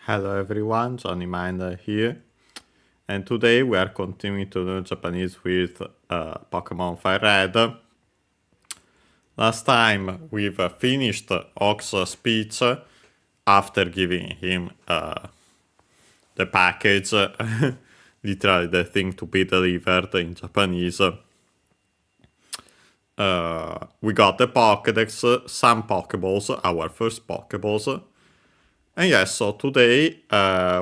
Hello everyone, Johnny Minder here, and today we are continuing to learn Japanese with Pokémon FireRed. Last time we've finished Ox's speech after giving him the package, literally the thing to be delivered in Japanese. We got the Pokédex, some Pokéballs, our first Pokéballs. And yes, so today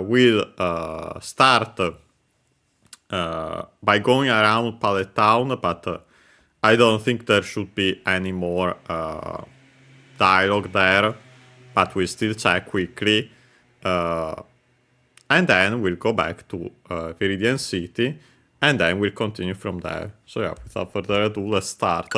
we'll start by going around Pallet Town, but I don't think there should be any more dialogue there, but we'll still check quickly. And then we'll go back to Viridian City, and then we'll continue from there. So yeah, without further ado, let's start.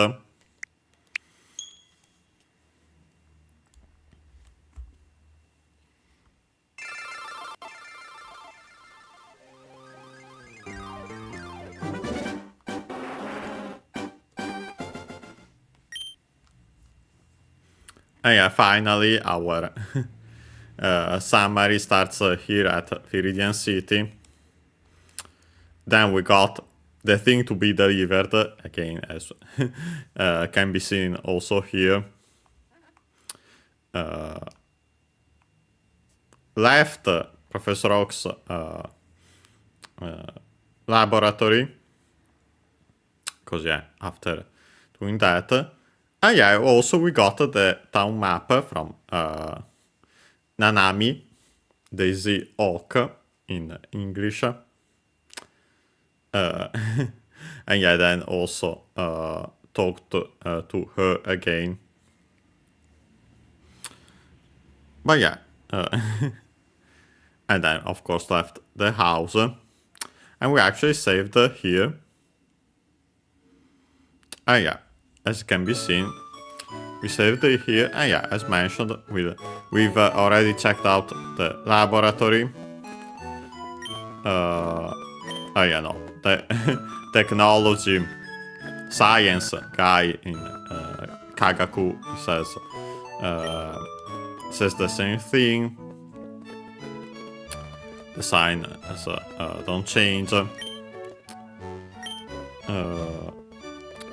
And yeah, finally our summary starts here at Viridian City. Then we got the thing to be delivered, again, as can be seen also here. Left Professor Oak's laboratory, because yeah, after doing that. And yeah, also we got the town map from Nanami, Daisy Oak in English. And yeah, then also talked to her again. But yeah, and then of course left the house. And we actually saved here. And yeah, as can be seen, we saved it here, and yeah, as mentioned, we've already checked out the laboratory. Yeah, no, the technology, science guy in Kagaku says the same thing. The sign don't change.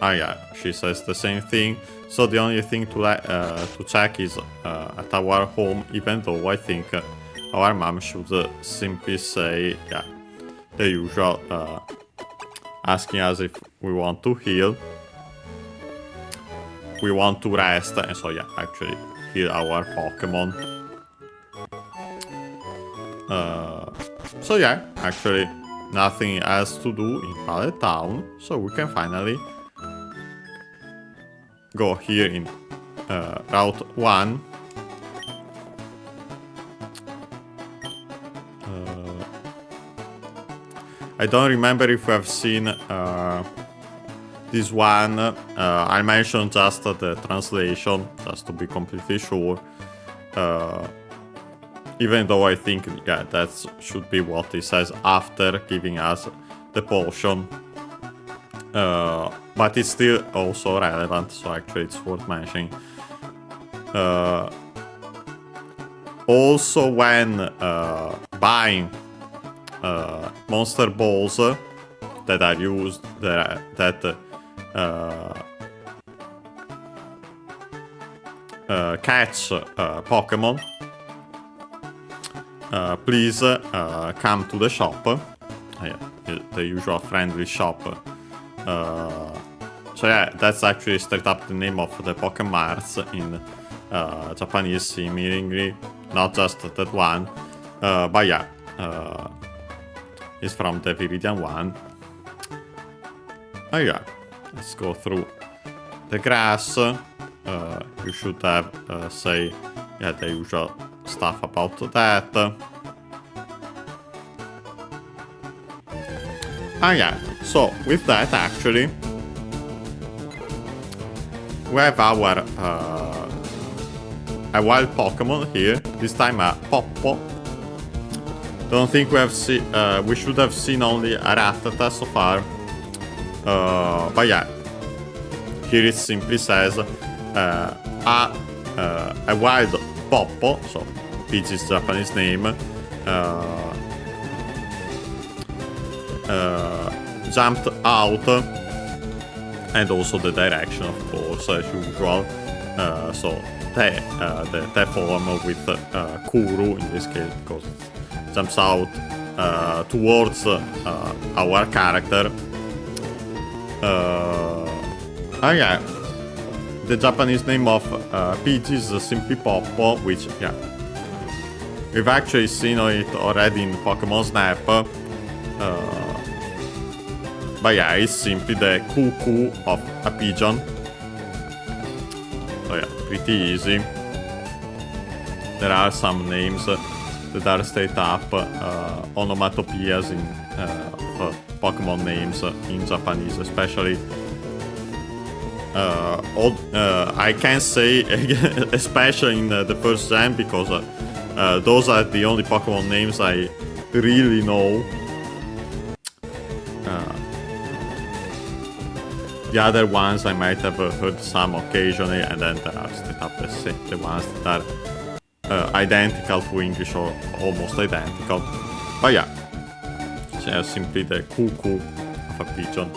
Yeah, she says the same thing. So the only thing to check is at our home, even though I think our mom should simply say, yeah, the usual, asking us if we want to heal. We want to rest, and so yeah, actually heal our Pokemon. So yeah, actually nothing else to do in Pallet Town, so we can finally go here in Route 1. I don't remember if we have seen this one. I mentioned just the translation, just to be completely sure. Even though I think, yeah, that should be what it says after giving us the potion. But it's still also relevant, so actually it's worth mentioning. Also, when buying monster balls that are used, that catch Pokemon, please come to the shop. Yeah, the usual friendly shop. So yeah, that's actually straight up the name of the Poké Marts in Japanese, seemingly, not just that one. But yeah, it's from the Viridian one. Oh yeah, let's go through the grass. You should have, say, yeah, the usual stuff about that. Yeah, so with that, actually, we have our a wild Pokemon here. This time a Poppo. Don't think we have seen. We should have seen only a Rattata so far. But yeah, here it simply says a wild Poppo, so Peach's Japanese name, jumped out, and also the direction, of course, as usual. So the form with Kuru in this case, because it jumps out towards our character. Yeah, the Japanese name of Peach is simply Poppo, which, yeah, we've actually seen it already in Pokemon Snap. But yeah, it's simply the cuckoo of a pigeon. So yeah, pretty easy. There are some names that are straight up onomatopoeias in Pokemon names in Japanese, especially. I can't say especially in the first gen, because those are the only Pokemon names I really know. The other ones I might have heard some occasionally, and then there are straight up the ones that are identical to English or almost identical. But yeah, so simply the cuckoo of a pigeon.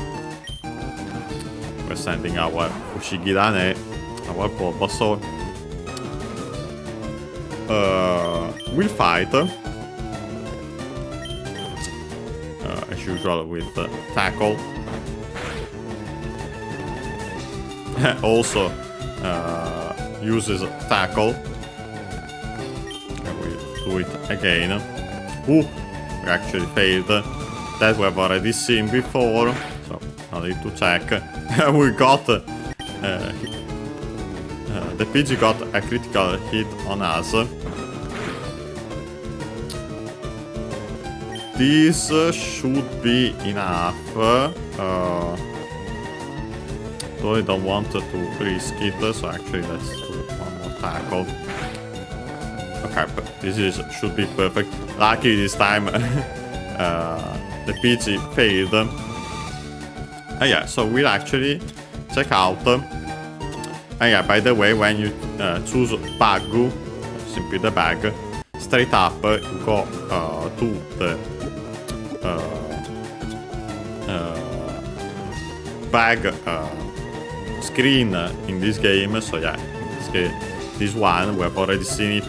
We're sending our Ushigirane, our Bulbasaur. We'll fight as usual with tackle. Also uses tackle. And we do it again. Ooh, we actually failed. That we've already seen before, so I need to check. We got the Pidgey got a critical hit on us. This should be enough. Though I don't want to risk it, so actually let's do one more tackle. Okay, but this should be perfect. Lucky this time the Pidgey failed. Yeah, so we'll actually check out. Yeah, by the way, when you choose Bagu, simply the bag, straight up you go to the bag screen in this game. So yeah, in this case, this one, we have already seen it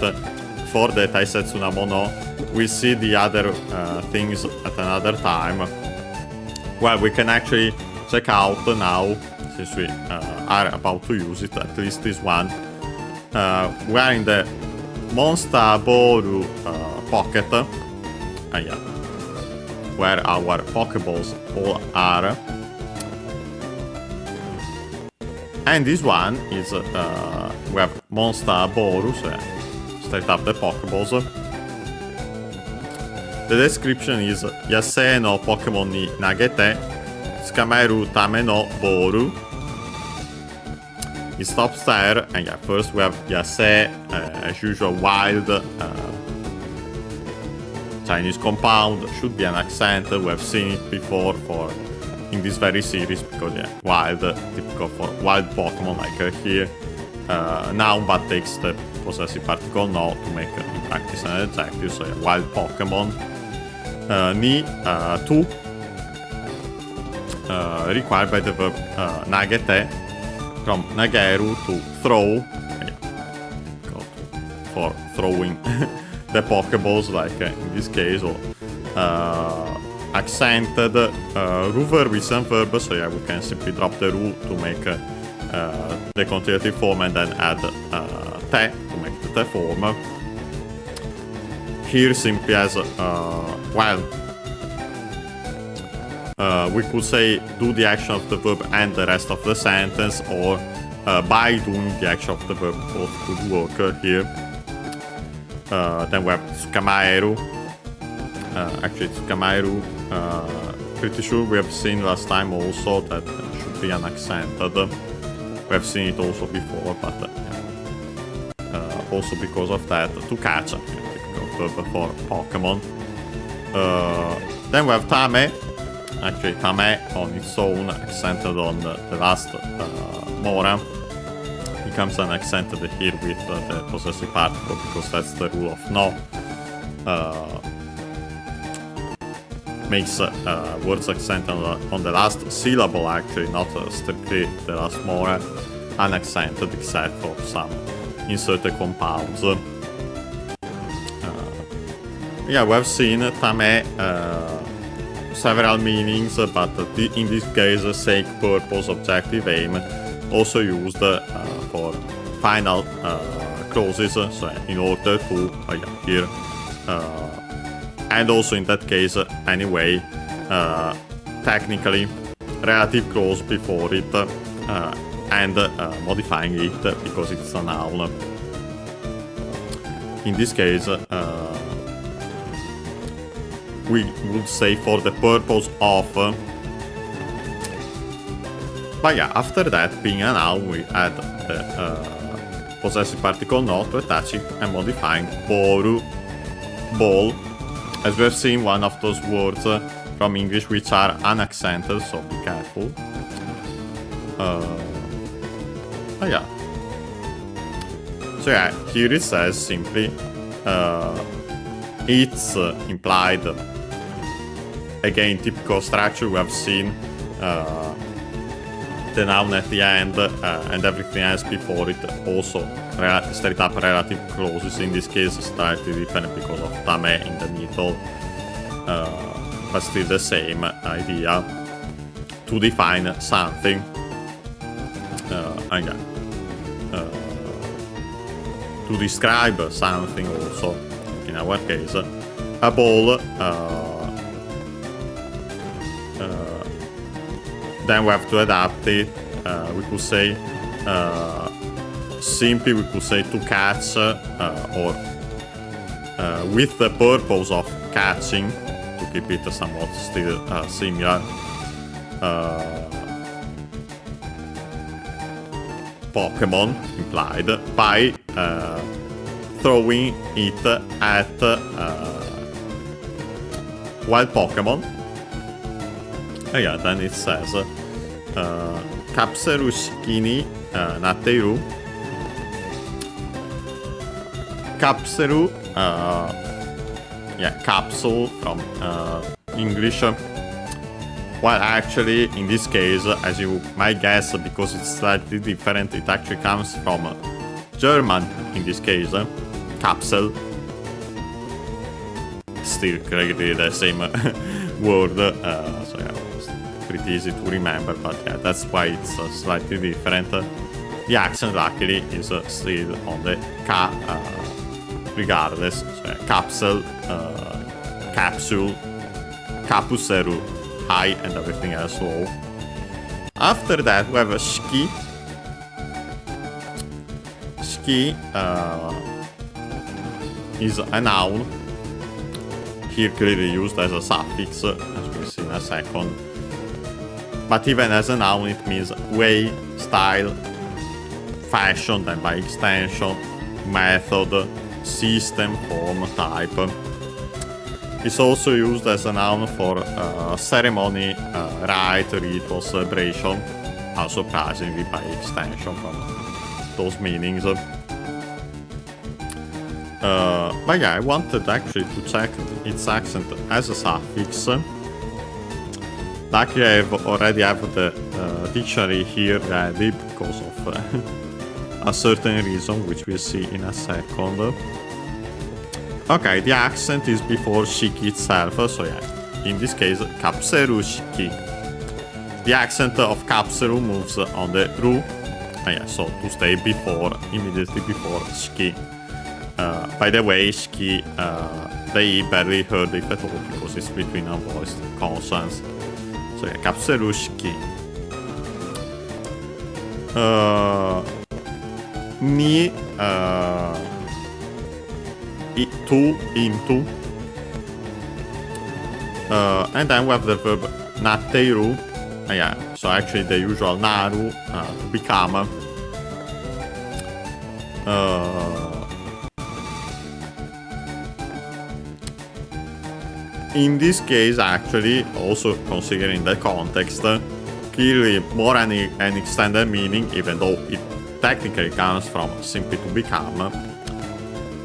for the Taisetsu Namono. We'll see the other things at another time. Well, we can actually check out now, since we are about to use it, at least this one. We are in the Monster Boru pocket, yeah, where our Pokeballs all are. And this one is, we have Monster Boru, so yeah, straight up the Pokeballs. The description is Yasei no Pokemon ni nagete Tsukamaeru tame no boru. It stops there, and yeah, first we have Yasei, as usual, wild, Chinese compound, should be an accent. We have seen it before in this very series, because yeah, wild, typical for wild Pokemon, like here. Noun, but takes the possessive particle no to make in practice an adjective, so yeah, wild Pokemon. Ni, to, required by the verb nagete, from nageru to throw, for throwing the Pokeballs, like in this case, or accented ru verb is some verb, so yeah, we can simply drop the ru to make the continuative form, and then add te to make the te form. Here simply as well, we could say do the action of the verb and the rest of the sentence, or by doing the action of the verb, both could work here. Then we have Tsukamaeru. Actually, Tsukamaeru, pretty sure we have seen last time also that should be unaccented. We have seen it also before, but also because of that, to catch, typical verb for Pokemon. Then we have Tame. Actually, Tame on its own, accented on the last Mora. Becomes unaccented here with the possessive particle, because that's the rule of no. makes words accent on the last syllable, actually, not strictly the last more unaccented, except for some inserted compounds. Yeah, we have seen tame several meanings, but in this case, sake, purpose, objective, aim, also used for final clauses, so in order to here, and also in that case, anyway, technically, relative clause before it, and modifying it because it's a noun. In this case, we would say for the purpose of, but yeah, after that, being a noun, we add the possessive particle not to attach it and modifying boru, ball, as we have seen, one of those words from English which are unaccented, so be careful. Oh yeah. So yeah, here it says simply it's implied. Again, typical structure we have seen the noun at the end and everything else before it. Also straight up relative clauses, in this case slightly different because of tame in the middle, but still the same idea to define something. Again, to describe something also, in our case, a ball. Then we have to adapt it. We could say simply we could say to catch or with the purpose of catching, to keep it somewhat still similar. Pokémon implied by throwing it at wild Pokémon. Yeah, then it says Kapseru shiki ni natteiru. Kapseru, yeah, capsule from English. Well, actually, in this case, as you might guess, because it's slightly different, it actually comes from German, in this case, capsule. Still clearly the same word, so yeah, it's pretty easy to remember, but yeah, that's why it's slightly different. The accent, luckily, is still on the ka, regardless. So yeah, capsule, capsule, kapuseru, high, and everything else low. After that, we have a shiki. Shiki is a noun, here clearly used as a suffix, as we'll see in a second. But even as a noun, it means way, style, fashion, then by extension, method, system, form, type. It's also used as a noun for ceremony, rite, ritual, celebration, unsurprisingly by extension from those meanings. But yeah, I wanted actually to check its accent as a suffix. Luckily, I already have the dictionary here ready because of a certain reason, which we'll see in a second. Okay, the accent is before shiki itself, so yeah, in this case, kapseru shiki. The accent of kapseru moves on the ru, yeah, so to stay before, immediately before shiki. By the way, shiki, they barely heard it at all because it's between unvoiced consonants. So yeah, kapseru shiki. Ni, to, into. And then we have the verb natteiru. Yeah, so actually the usual naru, to become. In this case, actually, also considering the context, clearly more an extended meaning, even though it technically comes from simply to become.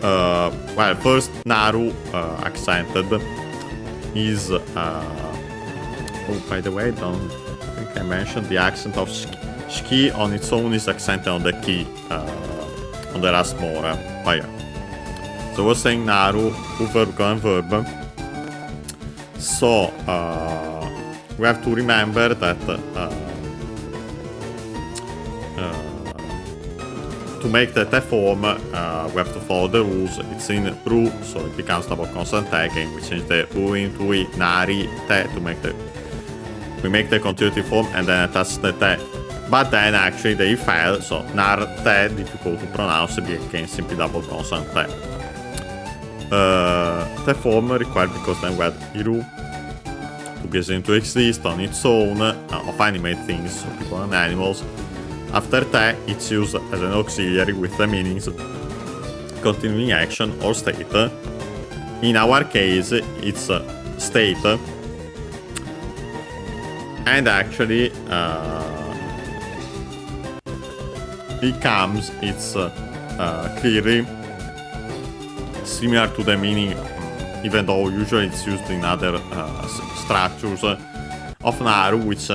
well, first Naru accented is oh, by the way, I don't think I mentioned the accent of Shiki on its own is accented on the key, on the last more. But yeah. So we're saying Naru, verb and verb. So we have to remember that to make the te form, we have to follow the rules. It's in ru, so it becomes double consonant again. We change the u into i, nari, te to make the. We make the continuity form and then attach the te. But then actually they fail, so nar te, difficult to pronounce, again simply double consonant te. The form required because then we have iru to be assumed to exist on its own of animate things, so people and animals. After te, it's used as an auxiliary with the meanings continuing action or state. In our case, it's state, and actually becomes it's clearly similar to the meaning, even though usually it's used in other structures of Naru, which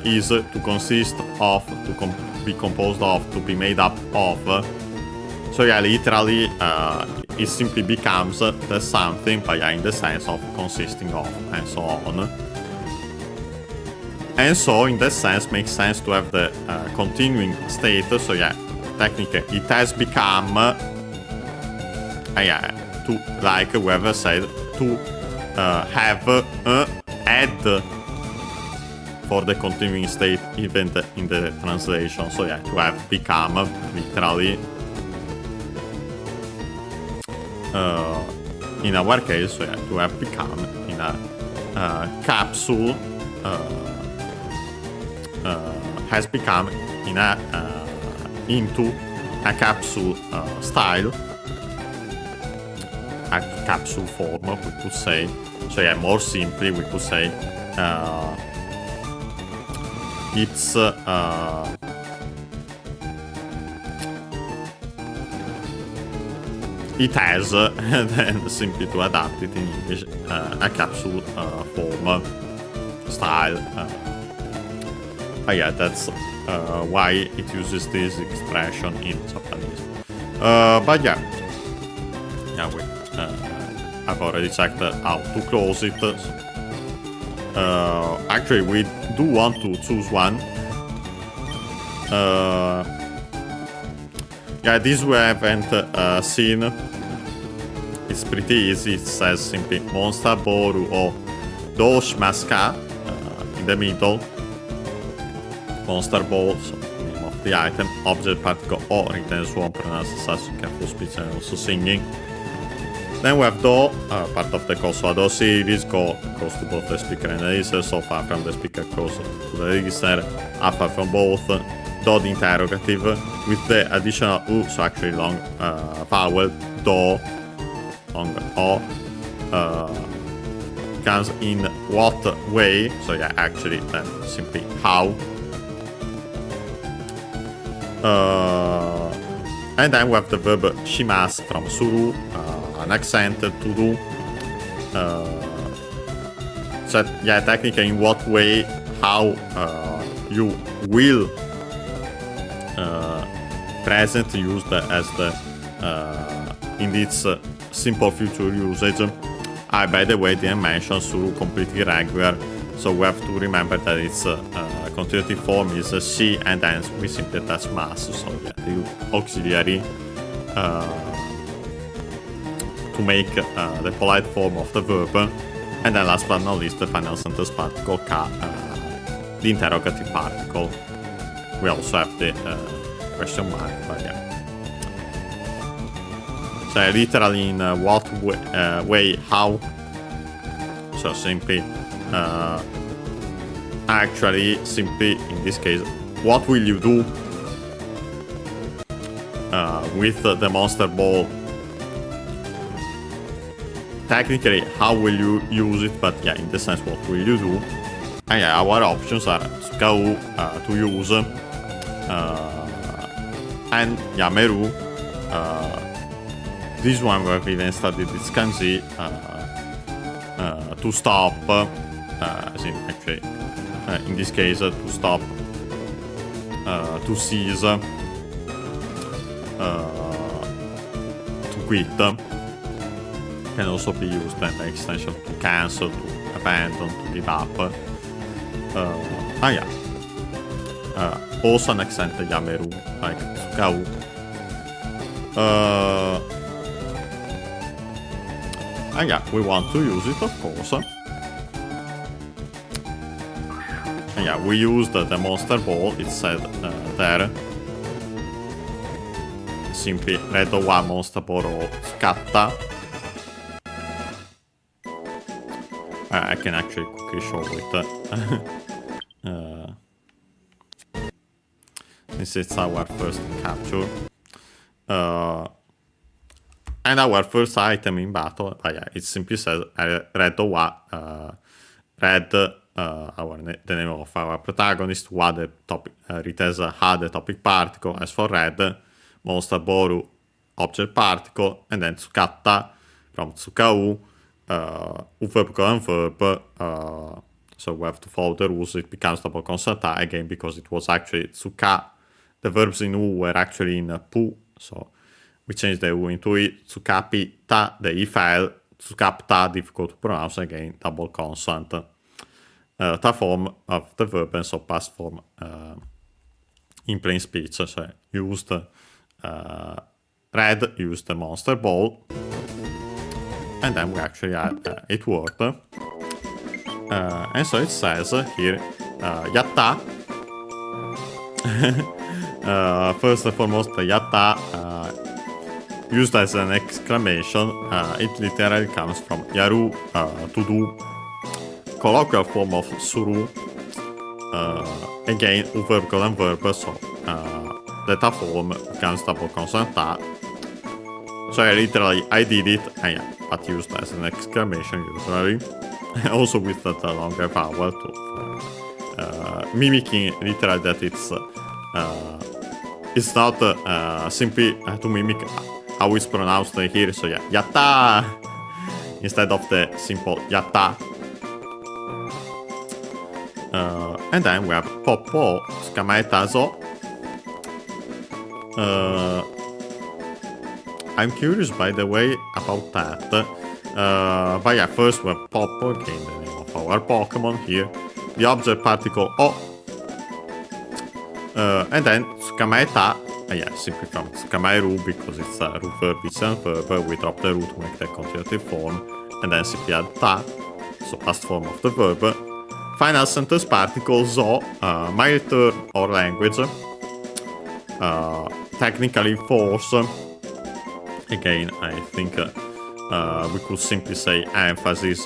is to consist of, to be composed of, to be made up of. So yeah, literally it simply becomes the something, but yeah, in the sense of consisting of, and so on. And so in that sense makes sense to have the continuing state. So yeah, technically it has become yeah, to, like whoever said, to have add for the continuing state even in the translation. So yeah, to have become literally in our case, so yeah, to have become in a capsule has become in a into a capsule style, a capsule form, we could say. So yeah, more simply we could say it's it has, and then simply to adapt it in English, a capsule form style. But yeah, that's why it uses this expression in Japanese. But yeah, we I've already checked how to close it. Actually, we do want to choose one. Yeah, this we haven't seen. It's pretty easy. It says simply Monster Boru or Doshimaska in the middle. Monster Ball, so name of the item, object, particle, or written swan pronounced as such, careful speech and also singing. Then we have Do, part of the call. So Do series goes to both the speaker and the listener, so far from the speaker goes to the listener, apart from both. Do the interrogative, with the additional U, so actually long vowel, Do, long O, comes in what way, so yeah, actually then simply how. And then we have the verb shimasu from suru, an accent to do. So yeah, technically in what way, how you will present used as the in its simple future usage. By the way, didn't mention suru completely regular, so we have to remember that its continuity form is she, and then we simply attach masu, so yeah, the auxiliary to make the polite form of the verb. And then last but not least, the final sentence particle ka, the interrogative particle. We also have the question mark, but yeah. So literally in what way, how. So simply, actually, simply in this case, what will you do with the monster ball? Technically, how will you use it? But yeah, in the sense, what will you do? And yeah, our options are Tsukau, to use, and Yameru, This one we have even studied this kanji to stop, actually, in this case, to stop, to seize, to quit. Can also be used as an extension to cancel, to abandon, to give up. Also an accent yameru, like tsukau. We want to use it, of course. We used the monster ball, it said there. Simply red o one monster ball o scatta. I can actually quickly show it. This is our first capture. And our first item in battle, it simply says red o one. Red, the name of our protagonist, what the topic, it has had the topic particle. As for red, monster boru, object particle, and then tsukatta from tsukau, verb and verb. So we have to follow the rules. It becomes double consonant again because it was actually tsuka. The verbs in u were actually in pu, so we changed the u into i. Tsukapita, the i file. Tsukapta, difficult to pronounce, again, double consonant. The form of the verb and so past form in plain speech. So used red, used the monster ball, and then we actually had it worked. And so it says here, yatta. First and foremost, yatta, used as an exclamation, it literally comes from yaru, to do, colloquial form of suru, again, verb and verb, so that form becomes double consonant ta. So literally, I did it, but used as an exclamation usually, also with that longer vowel, mimicking literally that it's not simply to mimic how it's pronounced here, so yatta, instead of the simple yatta. And then we have poppo, tsukamaetazo. I'm curious, by the way, about that. But first we have poppo, again, the name of our Pokemon here. The object particle o. And then tsukamaeta, simply from tsukamaeru, because it's a root verb, it's a verb. We drop the root to make the continuative form, and then simply add ta, so past form of the verb. Final sentence particle zo, my return or language. Technically force. Again, I think we could simply say emphasis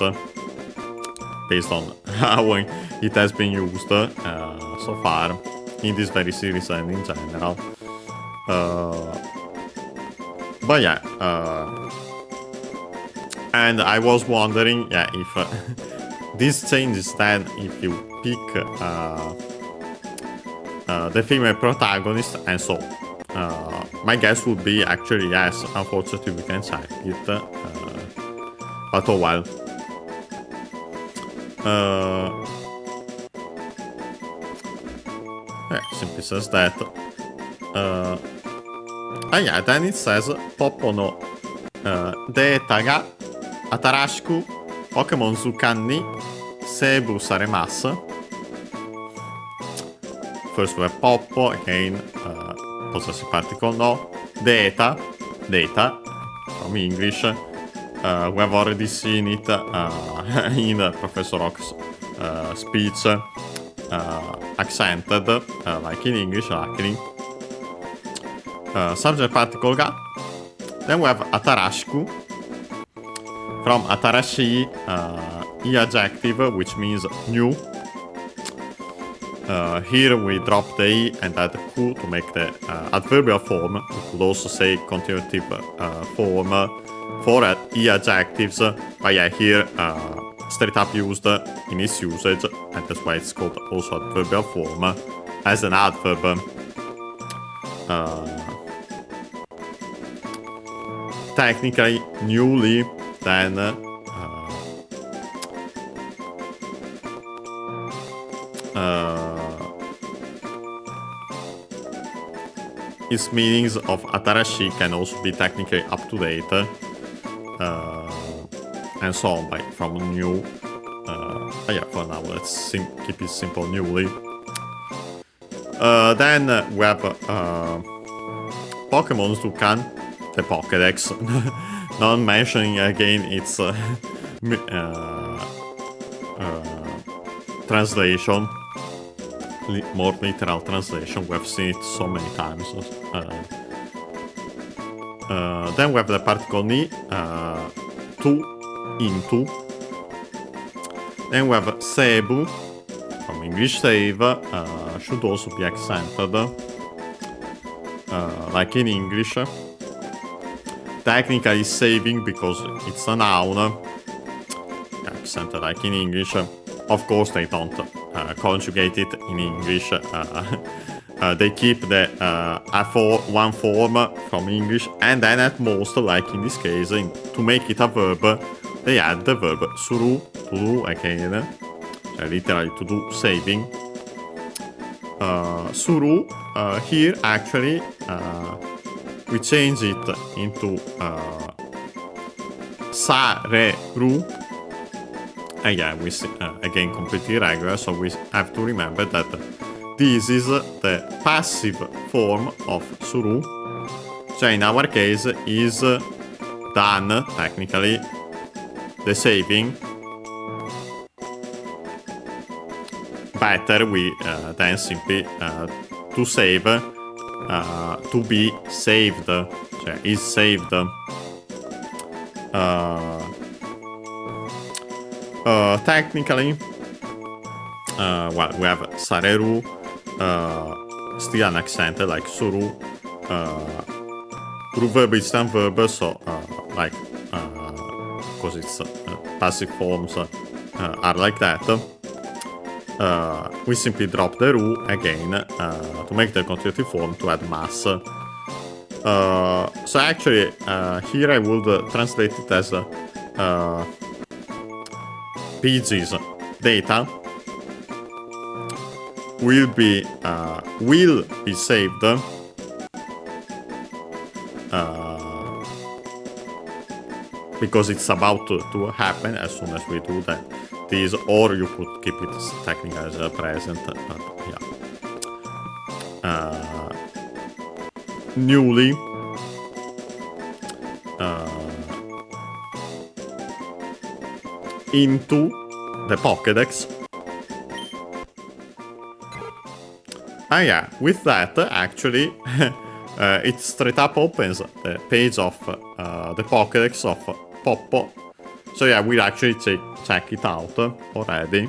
based on how it has been used so far in this very series and in general. But and I was wondering, if this changes then if you pick the female protagonist, and so my guess would be actually yes. Unfortunately, we can check it, but oh well. Simply says that. Then it says Poppo no Deeta ga atarashiku Pokémon Zukan ni seibu saremasu. First we have Poppo, again, possessive particle no. Deeta, from English. We have already seen it in Professor Rock's speech, accented, like in English, luckily. Subject particle ga. Then we have atarashiku. From atarashi, e adjective, which means new. Here we drop the e and add ku to make the adverbial form. We could also say continuative form for e adjectives, but here straight up used in its usage, and that's why it's called also adverbial form as an adverb. technically newly, then its meanings of atarashi can also be technically up to date, and so on from new. Yeah, for now let's keep it simple, newly. Then we have Pokémon Dukan, the Pokédex, not mentioning again its translation, more literal translation. We've seen it so many times. Then we have the particle ni, to, into. Then we have Sebu, from English save, should also be accented, like in English. Technically saving because it's a noun, accented like in English. Of course they don't conjugate it in English. They keep the one form from English, and then at most, like in this case, to make it a verb, they add the verb suru, to do again, literally to do saving. Suru, here actually, we change it into sareru. Again, we see, again completely irregular, so we have to remember that this is the passive form of suru. So in our case is done, technically, the saving. Better we then simply to save, to be saved, so is saved. Technically, well, we have sareru, still unaccented like suru. True verb is done verb, so like because it's passive forms are like that. We simply drop the ru again to make the continuative form to add mass. So actually, here I would translate it as PG's data will be saved because it's about to happen as soon as we do that. This, or you could keep it technically as a present, but yeah. Newly, into the Pokédex. Yeah, with that, actually, it straight up opens the page of the Pokédex of Poppo. So yeah, we'll actually check it out already.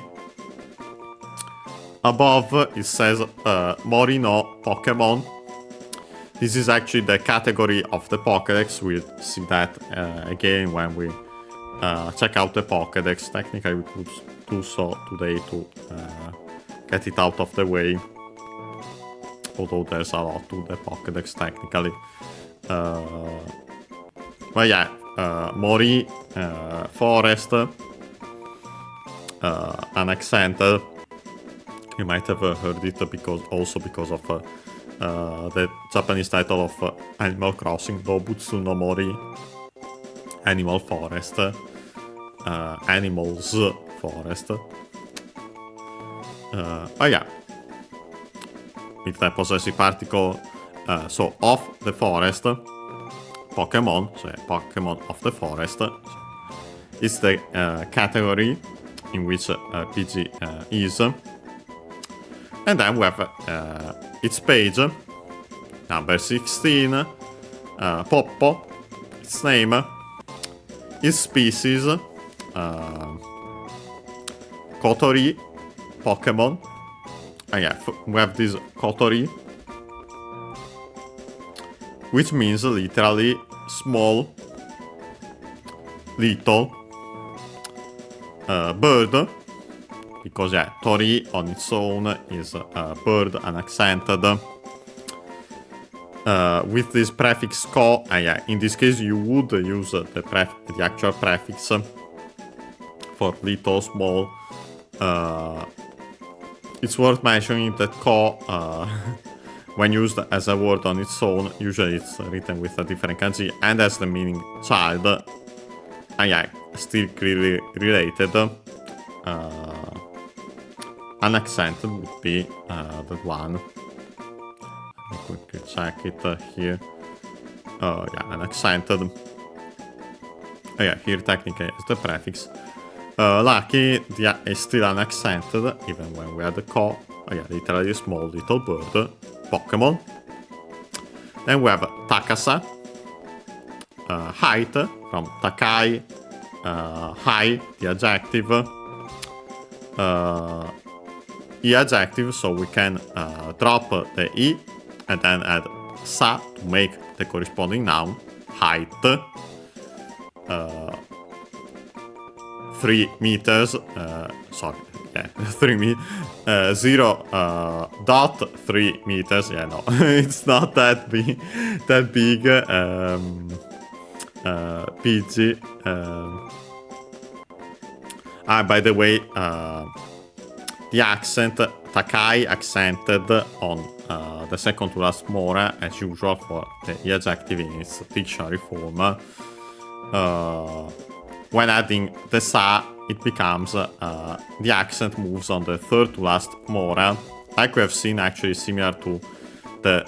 Above, it says Mori no Pokémon. This is actually the category of the Pokédex. We'll see that again when we check out the Pokédex. Technically, we could do so today to get it out of the way. Although there's a lot to the Pokédex technically. But yeah, Mori, Forest, unaccented. You might have heard it because of the Japanese title of Animal Crossing, Dobutsu no Mori, Animal Forest, Animals Forest. Oh yeah, with the possessive particle, so of the forest, Pokemon, so yeah, Pokemon of the forest, is the category in which PG is. And then we have its page, number 16, Poppo, its name, its species, Kotori, Pokemon. And yeah, we have this Kotori, which means literally small, little, bird. Because yeah, Tori on its own is a bird, unaccented. with this prefix ko, yeah, in this case you would use the actual prefix for little, small. It's worth mentioning that ko, when used as a word on its own, usually it's written with a different kanji and has the meaning child. Yeah, still clearly related. Unaccented would be that one. Let me quickly check it here. Yeah, unaccented. Yeah, here technically is the prefix. Lucky, yeah, is still unaccented, even when we had the ko. Yeah, literally small little bird. Pokémon. Then we have Takasa. Height, from Takai. High, the adjective. E adjective, so we can drop the E and then add sa to make the corresponding noun. Height. 3 meters. Sorry, yeah, 0.3 meters. Yeah, no, it's not that big. PG. By the way, the accent, Takai accented on the second to last mora, as usual for the adjective in its dictionary form. When adding the sa, it becomes, the accent moves on the third to last mora, like we have seen actually similar to the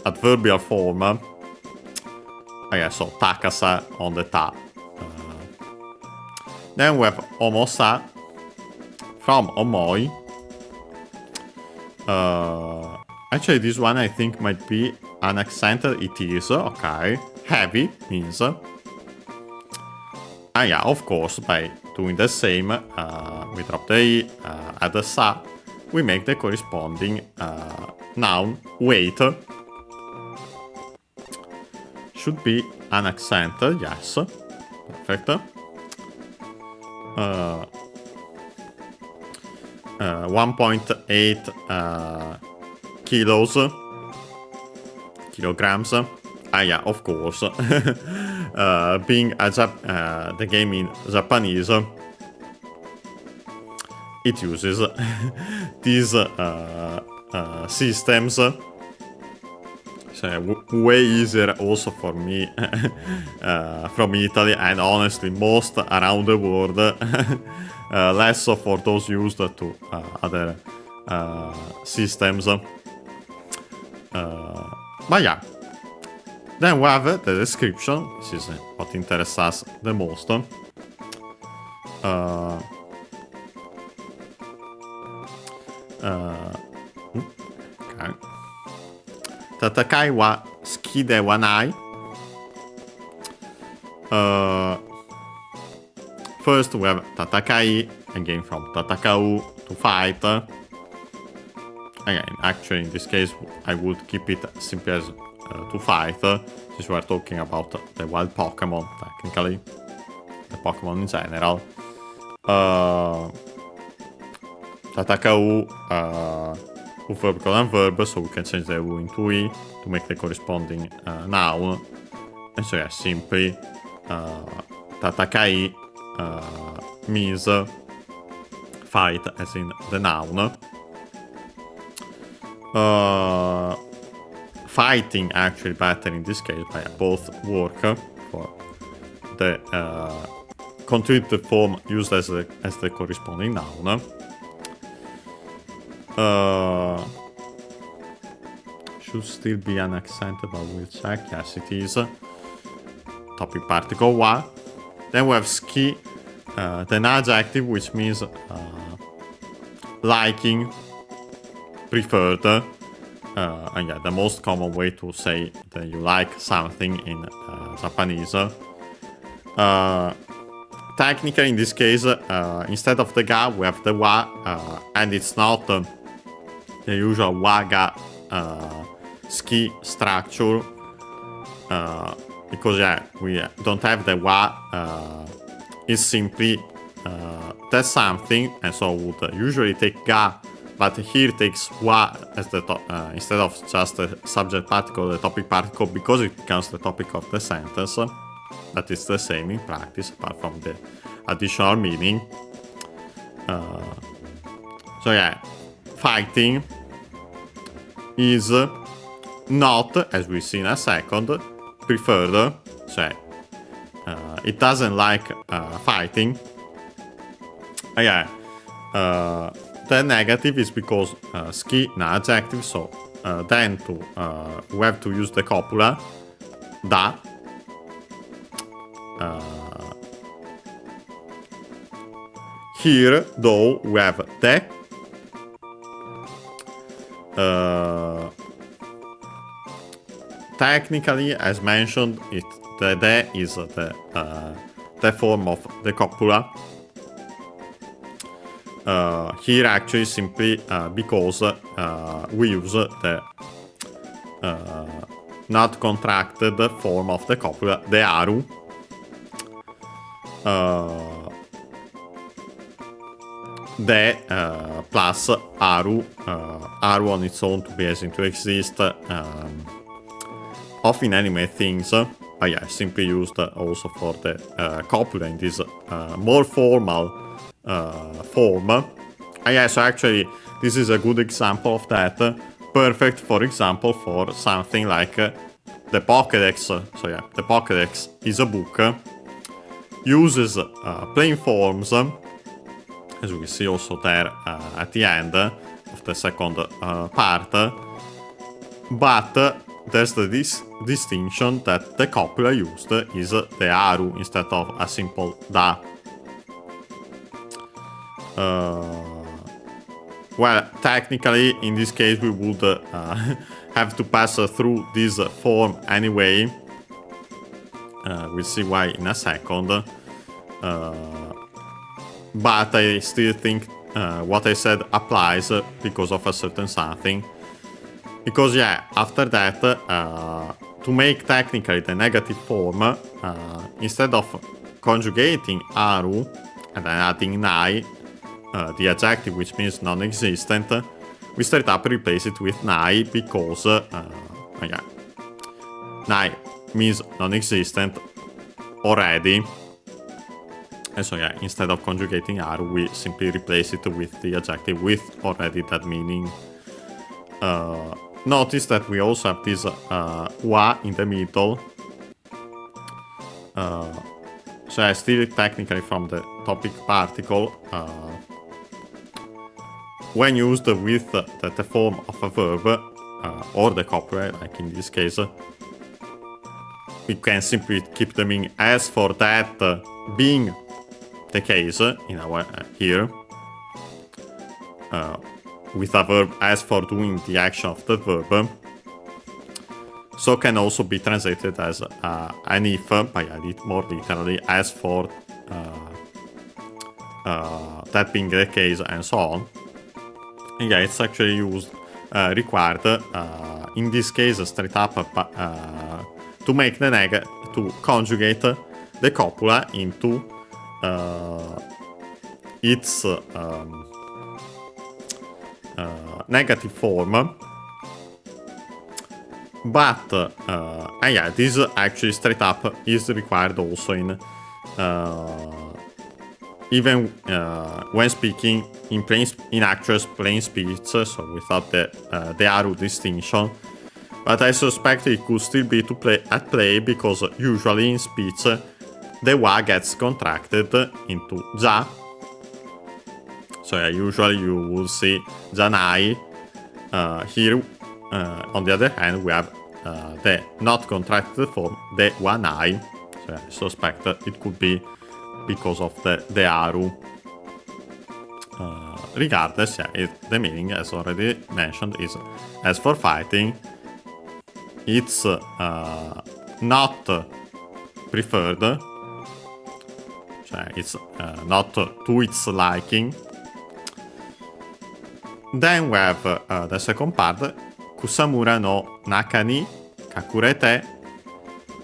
adverbial form. Yeah, so takasa on the ta. Then we have omosa from omoi. Actually, this one I think might be unaccented. It is, okay. Heavy means. Yeah, of course, by doing the same, we drop the e, add the sa, we make the corresponding noun weight. Should be unaccented, yes. Perfect. 1.8 kilograms. Yeah, of course. Being the game in Japanese, it uses these systems. So way easier also for me from Italy, and honestly most around the world. Less so for those used to other systems. But yeah. Then we have the description. This is what interests us the most. Okay. Tatakai wa suki de wa nai. First we have tatakai, again from tatakau, to fight. Again, actually in this case I would keep it simply as to fight, since we are talking about the wild Pokemon, technically. The Pokemon in general. Tatakau, verb and verb, so we can change the U into E to make the corresponding noun. And so yeah, simply Tatakai means fight, as in the noun. Fighting actually better in this case, by both work for the continued form used as the corresponding noun. Should still be unaccented, but we'll check. Yes, it is. Topic particle wa. Then we have ski, the adjective, which means liking, preferred. And yeah, the most common way to say that you like something in Japanese. Technically, in this case, instead of the ga, we have the wa, and it's not the usual wa-ga ski structure, because yeah, we don't have the wa. It's simply the something, and so would usually take ga but here takes wa as the instead of just the subject particle, the topic particle, because it becomes the topic of the sentence. But it's the same in practice, apart from the additional meaning. So yeah, fighting is not, as we see in a second, preferred. So it doesn't like fighting. The negative is because ski an adjective, so then we have to use the copula da. Here, though, we have the. Technically, as mentioned, the de is the form of the copula. Here, actually, simply because we use the not contracted form of the copula, the aru. The plus aru, aru on its own to be as to exist of inanimate things. Simply used also for the copula in this more formal form. So actually, this is a good example of that. Perfect, for example, for something like the Pokédex. So yeah, the Pokédex is a book. Uses plain forms, as we see also there at the end of the second part. But there's the distinction that the copula used is the aru instead of a simple da. Well, technically, in this case, we would have to pass through this form anyway. We'll see why in a second. But I still think what I said applies because of a certain something. Because yeah, after that, to make technically the negative form, instead of conjugating aru and then adding nai, the adjective which means non-existent, we straight up replace it with nai because nai means non-existent already. And so yeah, instead of conjugating aru, we simply replace it with the adjective with already that meaning. Notice that we also have this wa in the middle. So I steal it technically from the topic particle. When used with the form of a verb or the copula, like in this case, we can simply keep the meaning as for that being the case in our here with a verb as for doing the action of the verb. So can also be translated as an if, by more literally, as for that being the case, and so on. And yeah, it's actually used, required, in this case, straight up to make the to conjugate the copula into its negative form. But this actually straight up is required also in even when speaking in actual plain speech, so without the aru distinction. But I suspect it could still be at play because usually in speech the wa gets contracted into ja. So yeah, usually you will see janai. Here, on the other hand, we have the not contracted form, the wanai. So I suspect it could be because of the aru. Regardless, yeah, the meaning, as already mentioned, is as for fighting, it's not preferred. So it's not to its liking. Then we have the second part, Kusamura no naka ni kakurete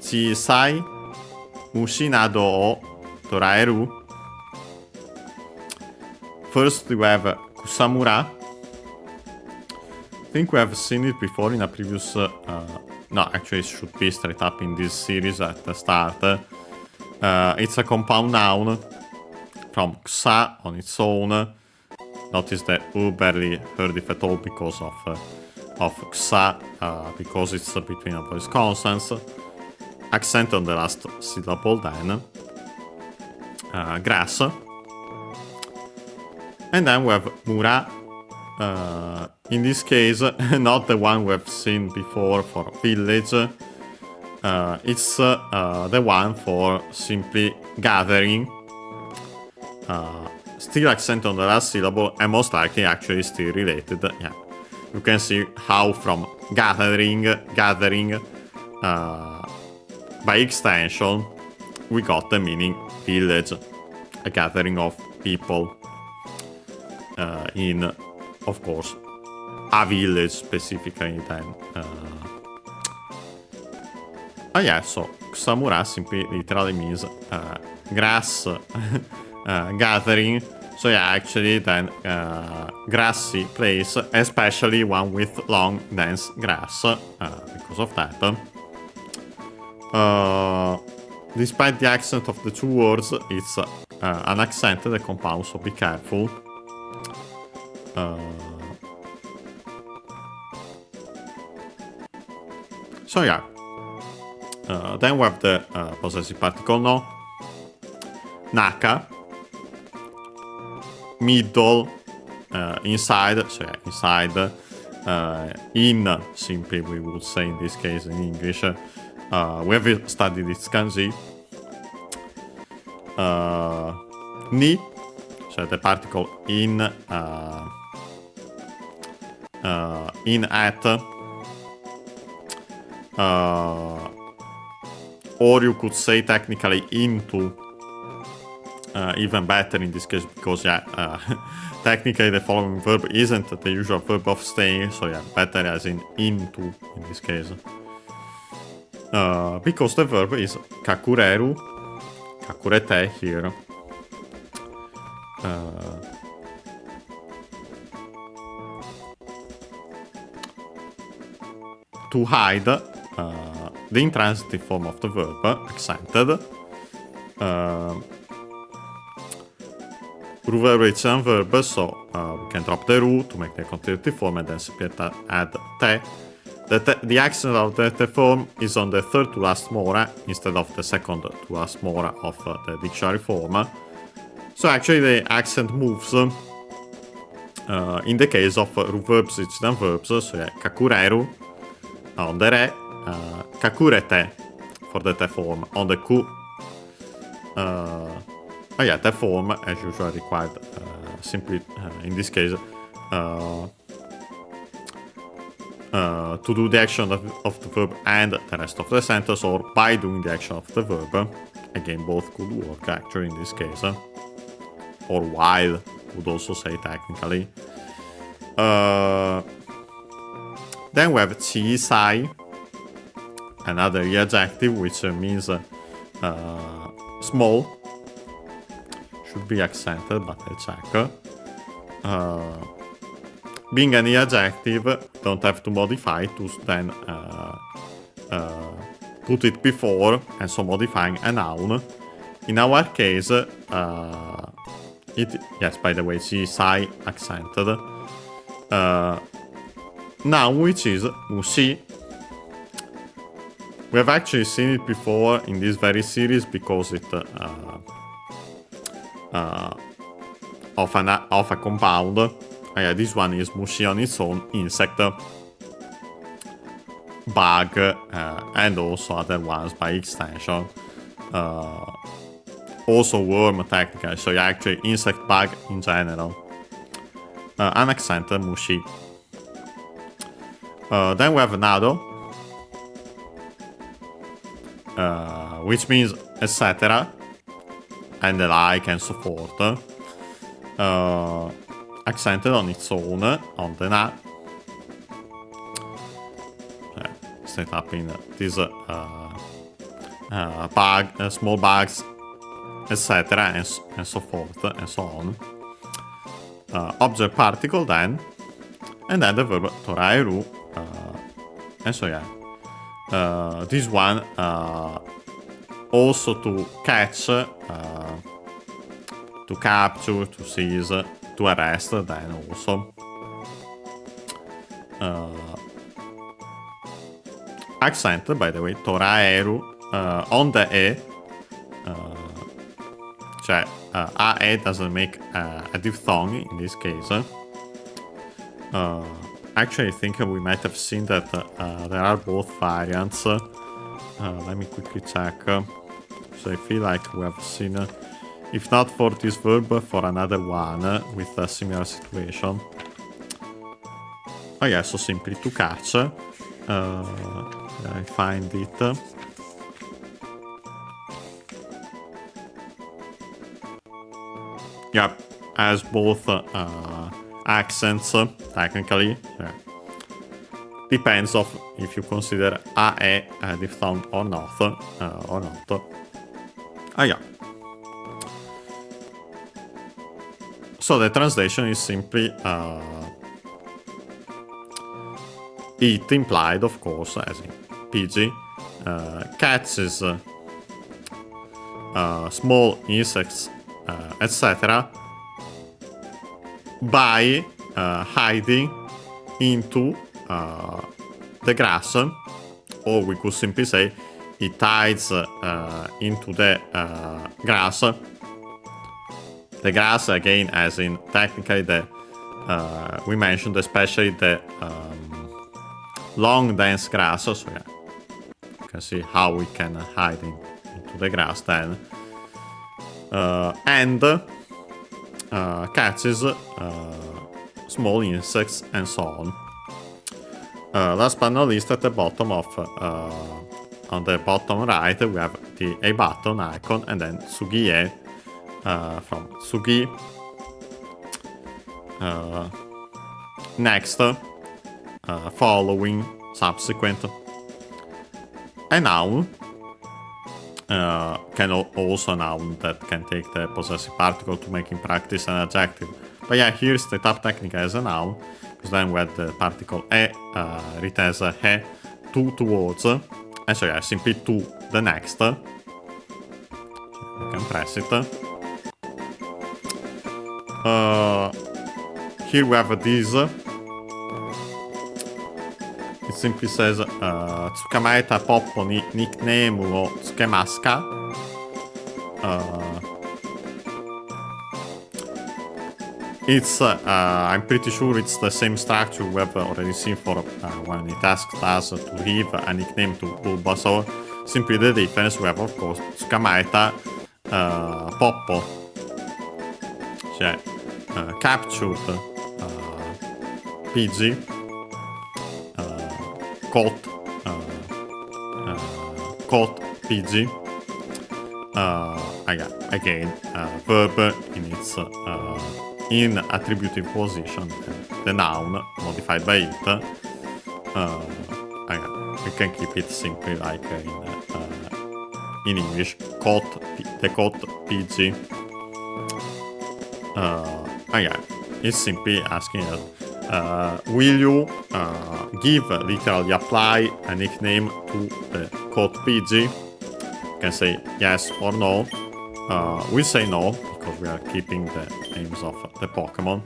chisai mushi nado o toraeru. First we have Kusamura, think we have seen it before in a previous... no, actually it should be straight up in this series at the start. It's a compound noun from xa on its own. Notice the U barely heard if at all because of xa, because it's between a voice consonants. Accent on the last syllable then. Grass. And then we have mura. In this case, not the one we have seen before for village. It's the one for simply gathering. Still accent on the last syllable, and most likely actually still related. Yeah, you can see how from gathering, by extension, we got the meaning village, a gathering of people in, of course, a village specifically then. Yeah, so Kusamura simply literally means grass gathering. So yeah, actually then grassy place, especially one with long dense grass, because of that. Despite the accent of the two words, it's an accented compound, so be careful. So yeah, then we have the possessive particle no, naka, middle, inside, so yeah, inside, in, simply we would say in this case in English. We have studied its kanji. Ni, so the particle in at, or you could say technically into, even better in this case, because yeah, technically the following verb isn't the usual verb of staying, so yeah, better as in into in this case. Because the verb is kakureru, kakurete here. To hide, the intransitive form of the verb, accented. Ru verb is a verb, so we can drop the ru to make the continuative form and then simply add te. The accent of the te form is on the third to last mora instead of the second to last mora of the dictionary form. So actually the accent moves in the case of ru verbs, it's then verbs, so yeah, kakureru on the re, kakurete for the te form on the ku. Oh yeah, te form as usual required simply in this case to do the action of the verb and the rest of the sentence, or by doing the action of the verb. Again, both could work actually in this case. Or while, would also say technically. Then we have chisai, another adjective which means small. Should be accented, but I'll check. Being any adjective, don't have to modify to then put it before, and so modifying a noun. In our case, yes, by the way, chisai accented. Noun which is mushi. We have actually seen it before in this very series because it of a compound. Yeah, this one is mushi on its own, insect, bug, and also other ones by extension. Also worm technically, so yeah, actually insect, bug in general. Unaccented mushi. Then we have nado, which means etc. and the like and so forth. Accented on its own, on the na. Straight up in these small bags, etc. and so forth and so on. Object particle then. and then the verb toraeru. And so this one also to catch, to capture, to seize, to arrest, then also. Accent, by the way, toraeru, on the e, cioè ae doesn't make a diphthong in this case. Actually, I think we might have seen that there are both variants. Let me quickly check. So I feel like we have seen, if not for this verb, for another one with a similar situation. Oh yeah, so simply to catch. I find it. Yep, has both accents, technically. Yeah. Depends of if you consider a diphthong or not. Ah, yeah. So the translation is simply it implied, of course, as in PG, catches small insects, etc. by hiding into the grass, or we could simply say it hides into the grass. The grass, again, as in technically the we mentioned especially the long dense grass, so yeah, you can see how we can hide into the grass then, and catches small insects and so on. Last but not least, at the bottom of on the bottom right we have the A button icon and then Tsugie from Tsugi. Next, following, subsequent. A noun can also noun that can take the possessive particle to make in practice an adjective. But yeah, here's the top technique as a noun, because then we have the particle e written as a he, to, towards, and so yeah, simply to the next. You can press it. Here we have this. It simply says Tsukamaeta poppo ni nickname wo tsukemasu ka? It's I'm pretty sure it's the same structure we have already seen for when it asked us to give a nickname to Bulbasaur. Simply the difference we have, of course, Tsukamaeta poppo, cioè captured PG, caught PG. Again, verb in its in attributive position, the noun modified by it. We can keep it simply like in English, the caught PG. It's simply asking us, will you give, literally apply a nickname to the caught PG? You can say yes or no. We say no, because we are keeping the names of the Pokemon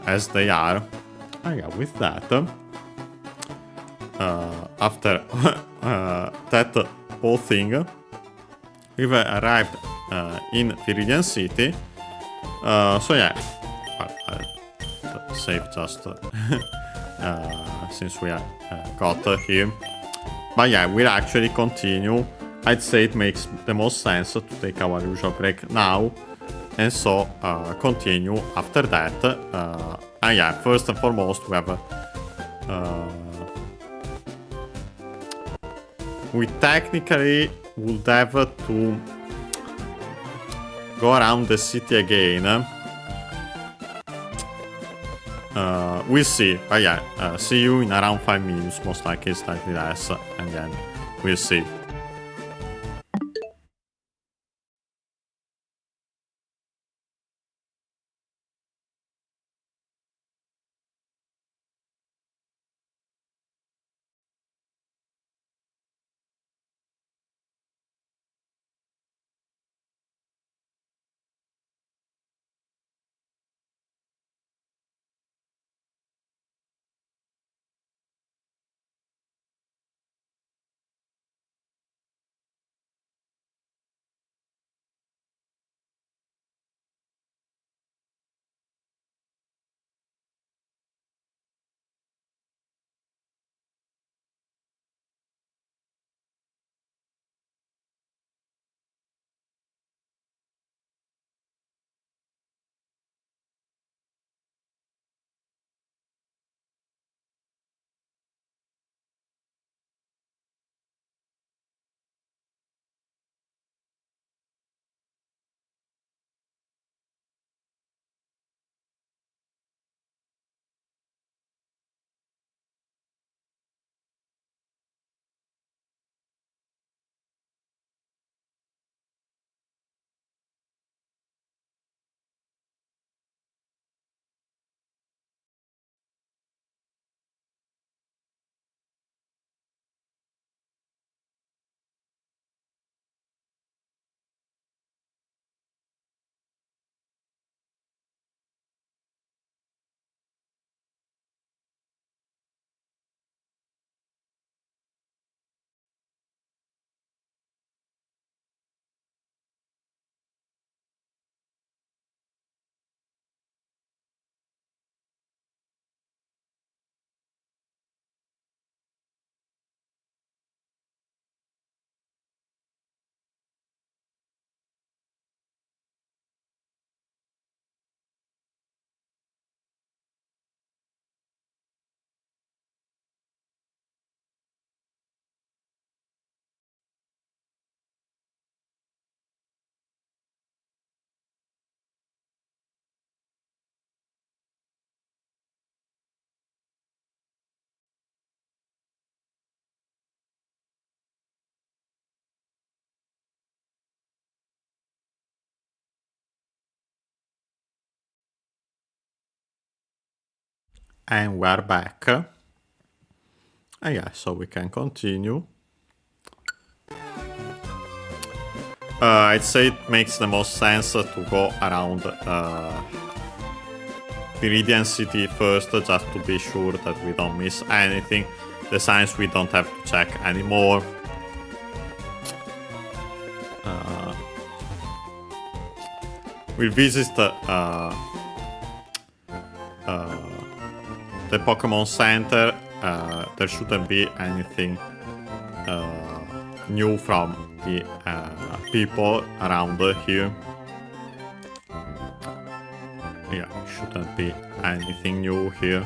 as they are. With that, after that whole thing, we've arrived in Viridian City. So yeah, I'll save just since we got here. But yeah, we'll actually continue. I'd say it makes the most sense to take our usual break now, and so continue after that. First and foremost, we have we technically would have to go around the city again. We'll see. But yeah, see you in around 5 minutes, most likely slightly less, and then we'll see. And we're back. And yeah, so we can continue. I'd say it makes the most sense to go around Viridian City first, just to be sure that we don't miss anything. The signs we don't have to check anymore. We'll visit the Pokémon Center. There shouldn't be anything new from the people around here. Yeah, shouldn't be anything new here.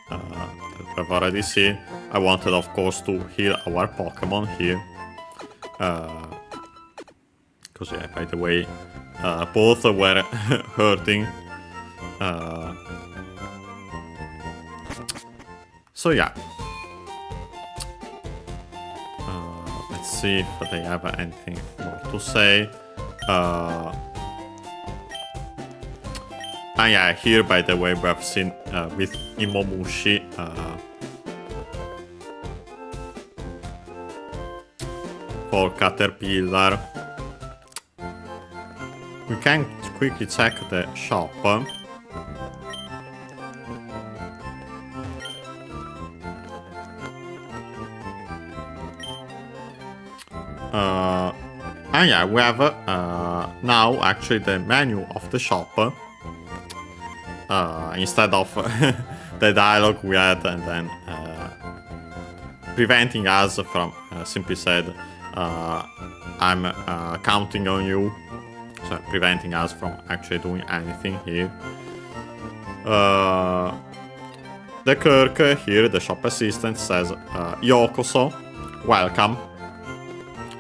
That we've already seen. I wanted, of course, to heal our Pokemon here. Because, yeah, by the way, both were hurting. So, yeah. Let's see if they have anything more to say. And yeah, here, by the way, we have seen with Imomushi for Caterpillar. We can quickly check the shop. And yeah, we have now actually the menu of the shop. Instead of the dialogue we had, and then preventing us from simply said, I'm counting on you. So preventing us from actually doing anything here. The clerk here, the shop assistant, says, Yokoso, welcome.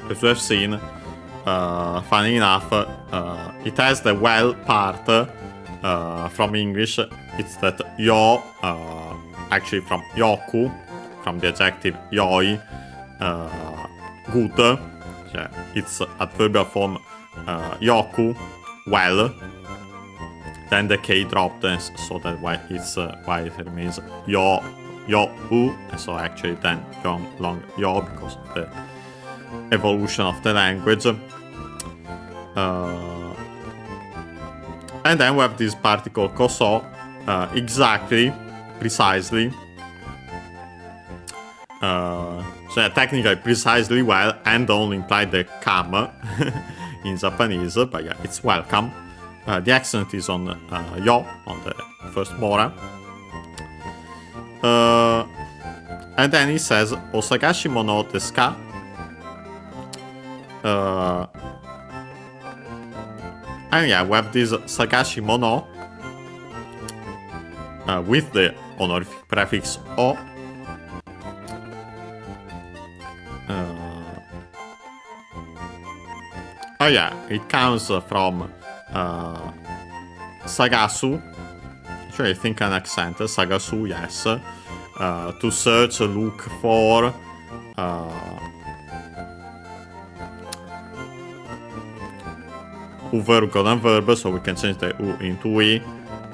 As we have seen, funny enough, it has the well part from English. It's that yo, actually from yoku, from the adjective yoi, good. Yeah, it's adverbial form yoku, well. Then the K dropped, so that why it remains yo u, and so actually then long yo because of the evolution of the language. And then we have this particle koso, exactly, precisely. So yeah, technically precisely well, and only imply the kam in Japanese, but yeah, it's welcome. The accent is on yo, on the first mora. And then he says, Osagashi mono desu ka? And yeah, we have this Sagashi mono with the honorific prefix o. Oh yeah, it comes from Sagasu. Actually, I think an accent. Sagasu, yes. To search, look for. Verb, golden verb, so we can change the U into E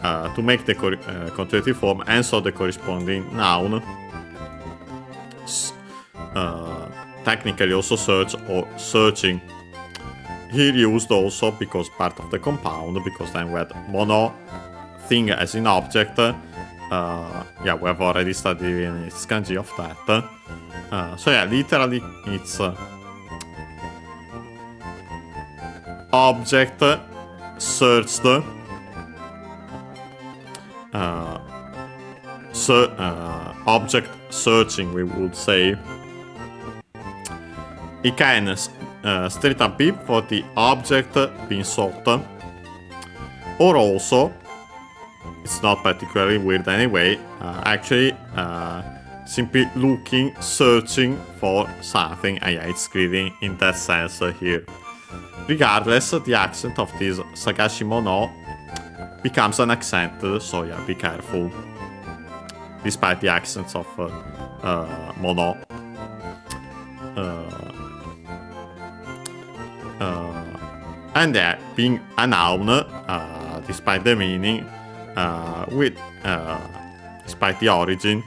to make the conjugative form, and so the corresponding noun. Technically also search or searching. Here used also because part of the compound, because then we had mono, thing as in object. Yeah, we have already studied in its kanji of that. So yeah, literally it's object searched, object searching, we would say. It can straight up be for the object being sought, or also, it's not particularly weird anyway, actually simply looking, searching for something, and yeah, it's clearly in that sense here. Regardless, the accent of this Sagashi mono becomes an accent, so yeah, be careful. Despite the accents of mono. And yeah, being a noun, despite the meaning, with despite the origin,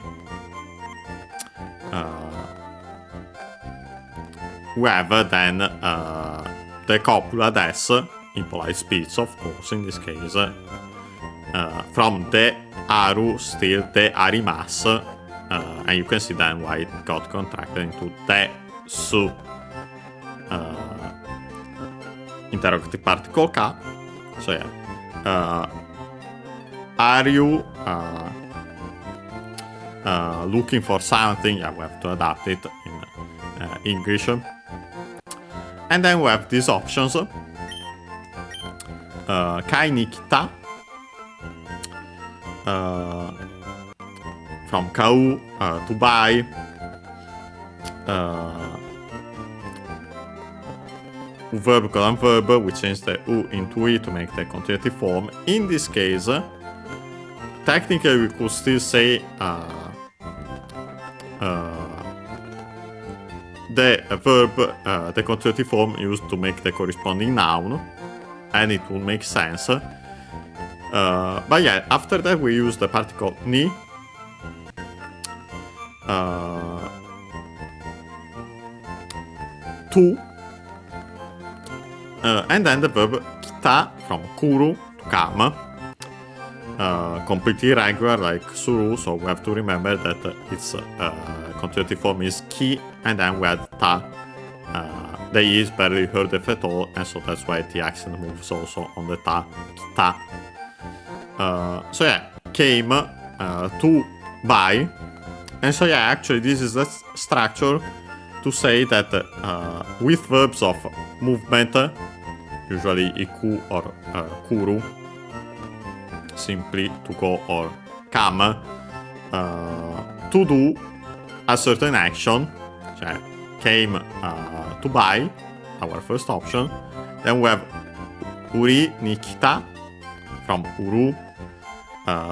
we have then the copula des, in polite speech, of course, in this case, from the aru still the arimas, and you can see then why it got contracted into the su. Interrogative particle ka. So yeah, are you looking for something? Yeah, we have to adapt it in English. And then we have these options. Kai ni kita. From kau, to buy. Verb colon verb, we change the u into e to make the continuative form. In this case, technically we could still say the verb, the continuative form used to make the corresponding noun, and it will make sense. But yeah, after that we use the particle ni. To. And then the verb kita from kuru to come. Completely irregular like suru, so we have to remember that its continuative form is ki, and then we add ta. The e is barely heard if at all, and so that's why the accent moves also on the ta, kita. So yeah, came to buy, and so yeah, actually this is the structure to say that with verbs of movement, usually iku or kuru, simply to go or come, to do a certain action, cioè came to buy, our first option. Then we have uri ni kita, from uru,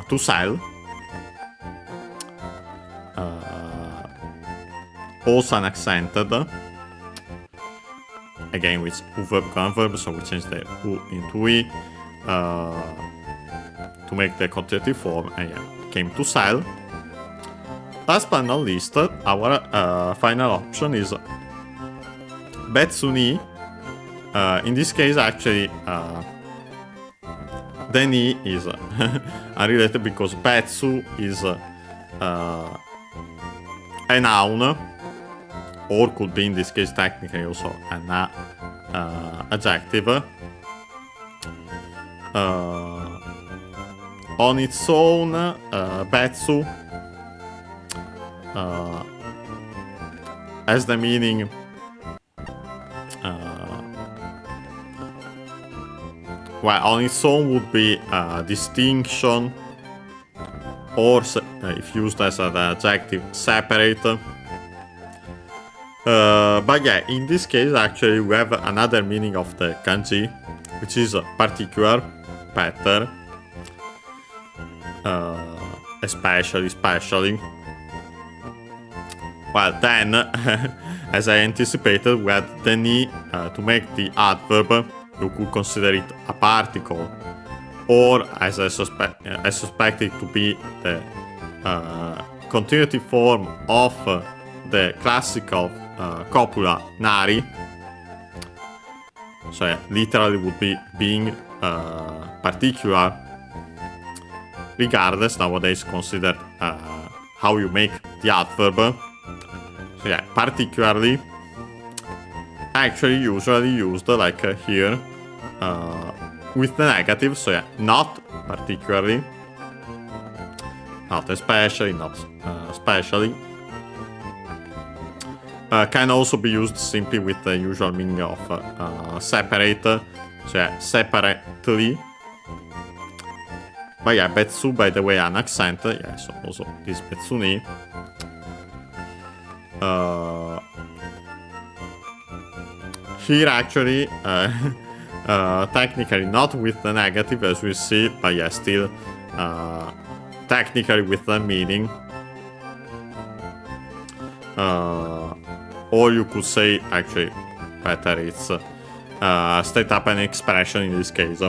to sell. Also unaccented. Again with verb colon verb, so we change the u into e to make the continuative form, and yeah, came to sell. Last but not least, our final option is Betsuni. In this case, actually, the ni is unrelated because Betsu is a noun, or could be in this case technically also an adjective. On its own, Betsu has the meaning well, on its own would be distinction, or if used as an adjective, separate. But yeah, in this case actually we have another meaning of the kanji, which is particular, better, especially. Well then, as I anticipated, we had the ni to make the adverb. You could consider it a particle, or as I suspect it to be the continuative form of the classical copula nari. So yeah, literally would be being particular. Regardless, nowadays consider how you make the adverb. So yeah, particularly, actually usually used like here with the negative. So yeah, not particularly, not especially, not especially. Can also be used simply with the usual meaning of separate, so yeah, separately. But yeah, Betsu, by the way, an accent, yeah, so also this Betsuni. Here actually, technically not with the negative as we see, but yeah, still technically with the meaning. Or you could say, actually, better it's state up an expression in this case.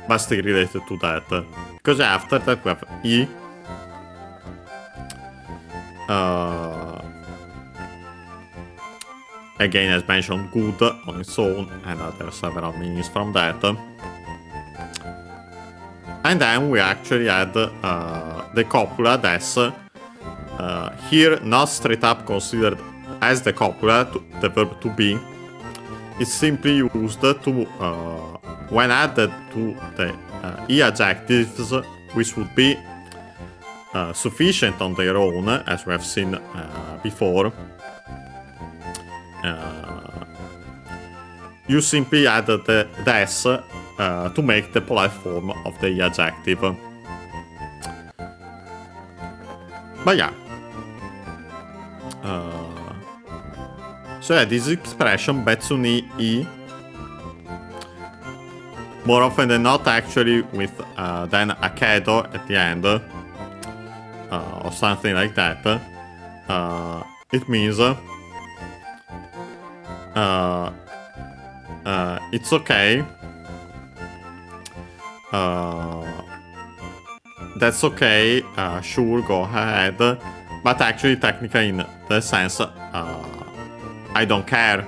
but still related to that. Because after that we have E. Again, as mentioned, good on its own, and there are several meanings from that. And then we actually add the copula that's here not straight up considered as the copula, the verb to be. It's simply used to, when added to the E adjectives, which would be sufficient on their own, as we have seen before. You simply add the des to make the polite form of the adjective. But yeah. So yeah, this expression, betsu ni I, more often than not actually with then a kedo at the end, or something like that, it means it's okay. That's okay. Sure, go ahead. But actually, technically, in the sense, I don't care.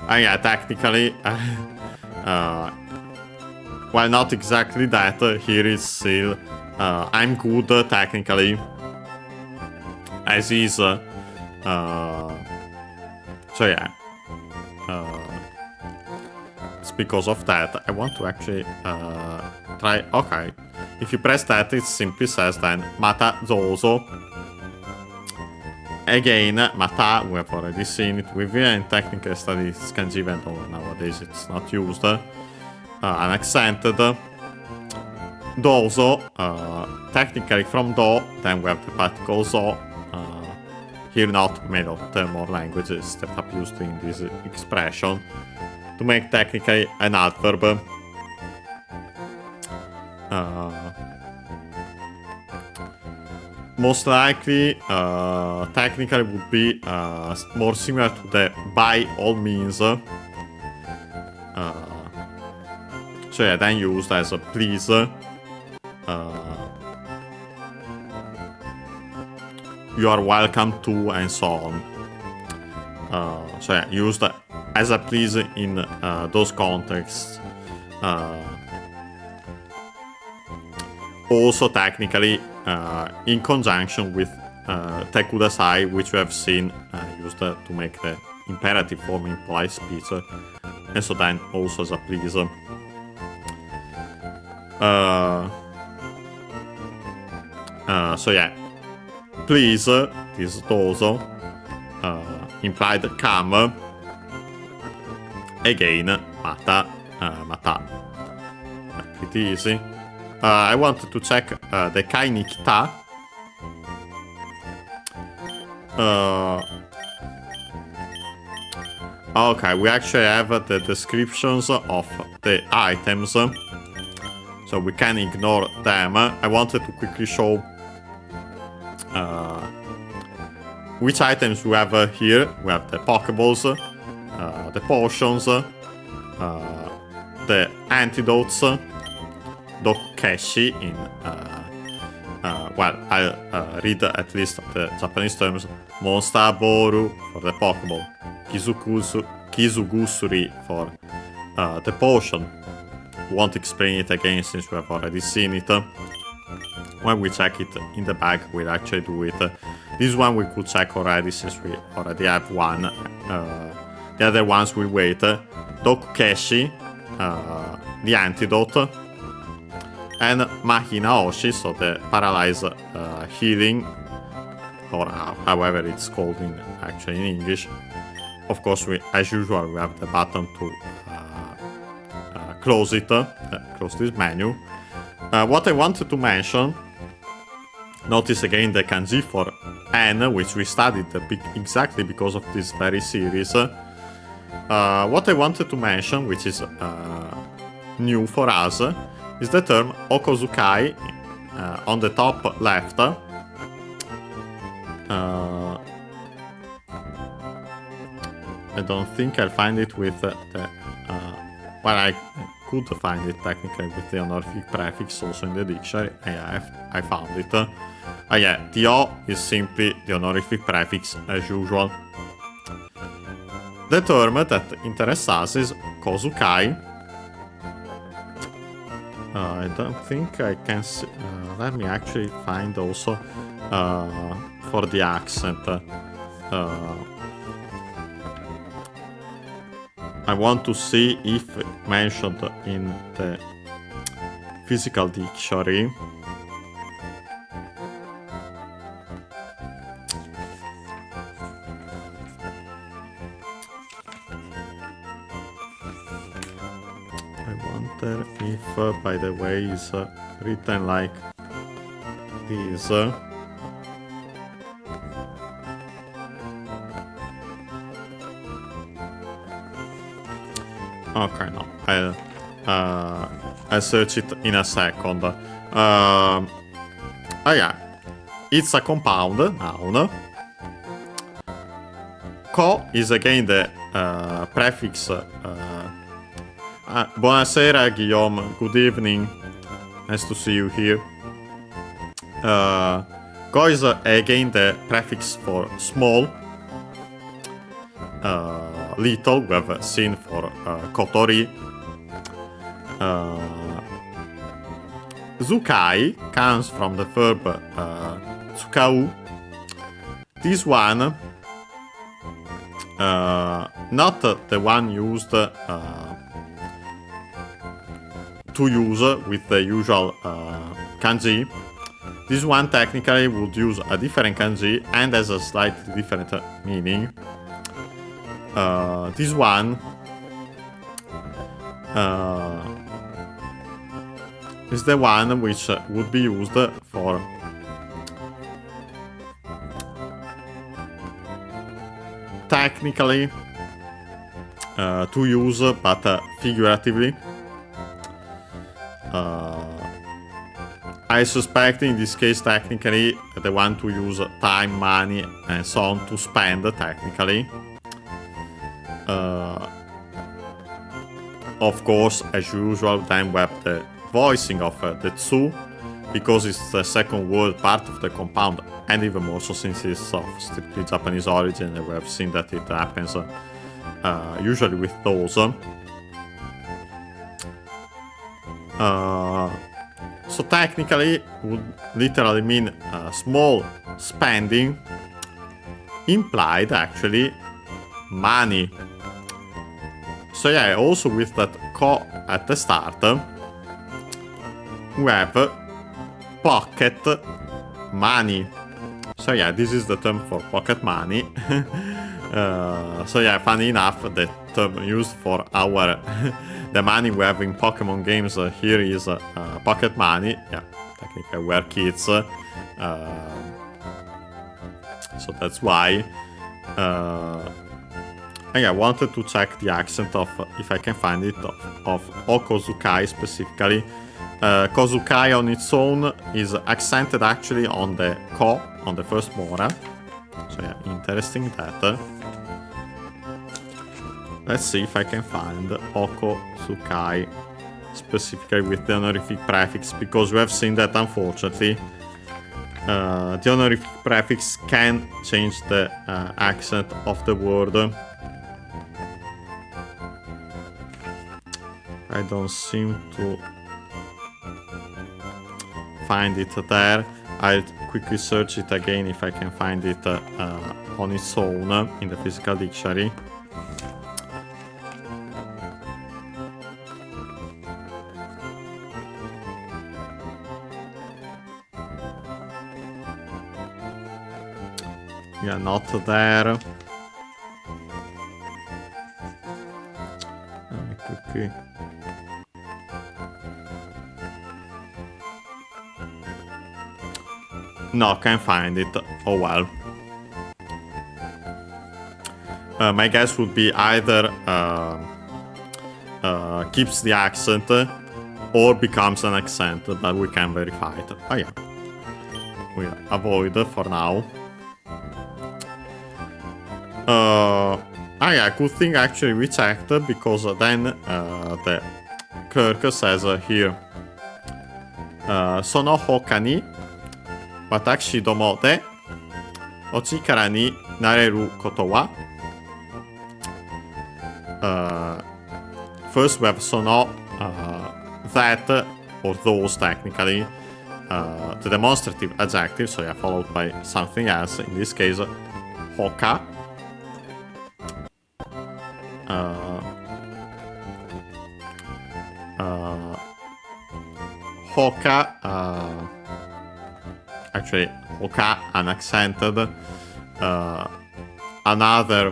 Yeah, technically, well, not exactly that. Here is still, I'm good technically, as is. So yeah. It's because of that. I want to actually try. Okay, if you press that, it simply says then mata zozo. Again, mata, we have already seen it with in technical studies kanji, even though nowadays it's not used. Unaccented. Dozo, technically from do, then we have the particle zo. Here not made of the more languages that are used in this expression to make technically an adverb. Most likely, technically would be more similar to the by all means. So yeah, then used as a please. You are welcome to, and so on. So yeah, used as a please in those contexts. Also technically in conjunction with tekudasai, which we have seen used to make the imperative form in polite speech, and so then also as a please. So yeah, please, this dozo, implied come, again, mata, mata. Pretty easy. I wanted to check the kai ni kita. Okay, we actually have the descriptions of the items, so we can ignore them. I wanted to quickly show which items we have here. We have the Pokeballs, the potions, the antidotes, Dokukeshi in, well, I'll read at least the Japanese terms. Monster Boru for the Pokeball, Kizugusuri for the potion. Won't explain it again since we have already seen it. When we check it in the bag, we'll actually do it. This one we could check already since we already have one. The other ones will wait. Dokukeshi, the antidote, and Mahina Oshi, so the paralyzed healing, or however it's called in actually in English. Of course, we, as usual, we have the button to close it, close this menu. What I wanted to mention, notice again the kanji for N, which we studied exactly because of this very series. What I wanted to mention, which is new for us, is the term okozukai on the top left. I don't think I'll find it with the well, could find it technically with the honorific prefix also in the dictionary. I found it. Yeah, the O is simply the honorific prefix as usual. The term that interests us is Kozukai. I don't think I can see. Let me actually find also for the accent. I want to see if mentioned in the physical dictionary. I wonder if, by the way, is written like this. Okay, no. I'll search it in a second. Oh yeah, it's a compound noun. Ko is again the prefix. Buonasera, Guillaume. Good evening. Nice to see you here. Ko is again the prefix for small. Little, we have seen for kotori. Zukai comes from the verb tsukau. This one, not the one used to use with the usual kanji. This one technically would use a different kanji and has a slightly different meaning. This one is the one which would be used for technically to use, but figuratively. I suspect in this case technically the one to use time, money and so on to spend technically. Of course, as usual, then we have the voicing of the tsu, because it's the second word part of the compound, and even more so since it's of strictly Japanese origin, and we have seen that it happens usually with those. So technically, would literally mean small spending, implied actually money. So yeah, also with that ko at the start, we have pocket money. So yeah, this is the term for pocket money. So yeah, funny enough, the term used for our the money we have in Pokemon games here is pocket money. Yeah, technically we're kids, so that's why. I wanted to check the accent of, if I can find it, of Okozukai specifically. Kozukai on its own is accented actually on the ko, on the first mora. So yeah, interesting that. Let's see if I can find Okozukai specifically with the honorific prefix, because we have seen that unfortunately the honorific prefix can change the accent of the word. I don't seem to find it there. I'll quickly search it again if I can find it on its own in the physical dictionary. Yeah, not there. Let me quickly. No, can't find it. Oh well. My guess would be either keeps the accent or becomes an accent, but we can verify it. Oh yeah. We'll avoid for now. Yeah, good thing actually we checked, because then the clerk says here, その他に私どもでお力になれることは、first we have その、that or those technically, the demonstrative adjective, so yeah, followed by something else, in this case 他、他、actually 他 unaccented, another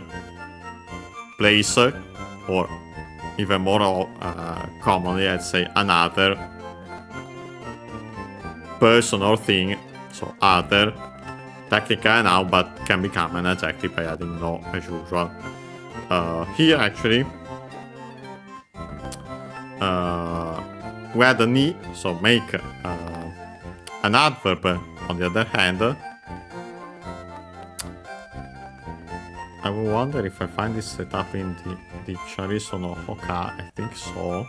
place, or even more commonly I'd say another person or thing, so other, technical now, but can become an adjective by adding no as usual. Here actually we add a ni, so make an adverb. On the other hand, I wonder if I find this set up in the dictionary. So no hoka, I think so.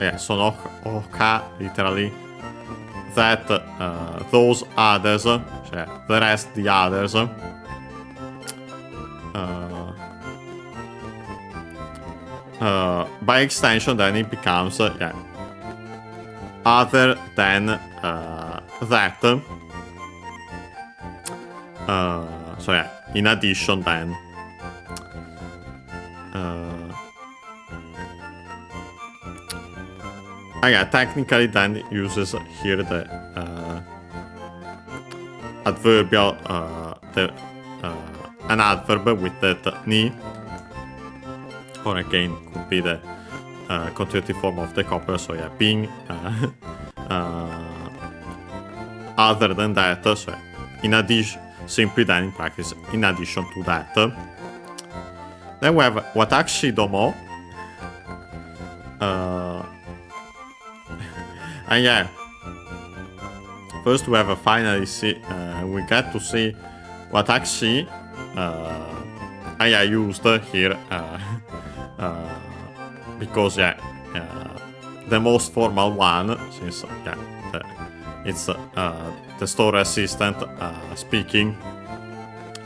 Yeah, so no hoka, literally that those others, so the rest, the others. By extension, then it becomes yeah, other than that. So yeah, in addition then. Yeah, technically then it uses here the adverbial, an adverb with that ni, or again could be the continuative form of the copula, so yeah, being other than that, so in addition, simply then in practice, in addition to that. Then we have watashi domo. And yeah, first we have a finally see, we get to see watashi, I used here, because yeah, the most formal one, since yeah, it's the store assistant speaking,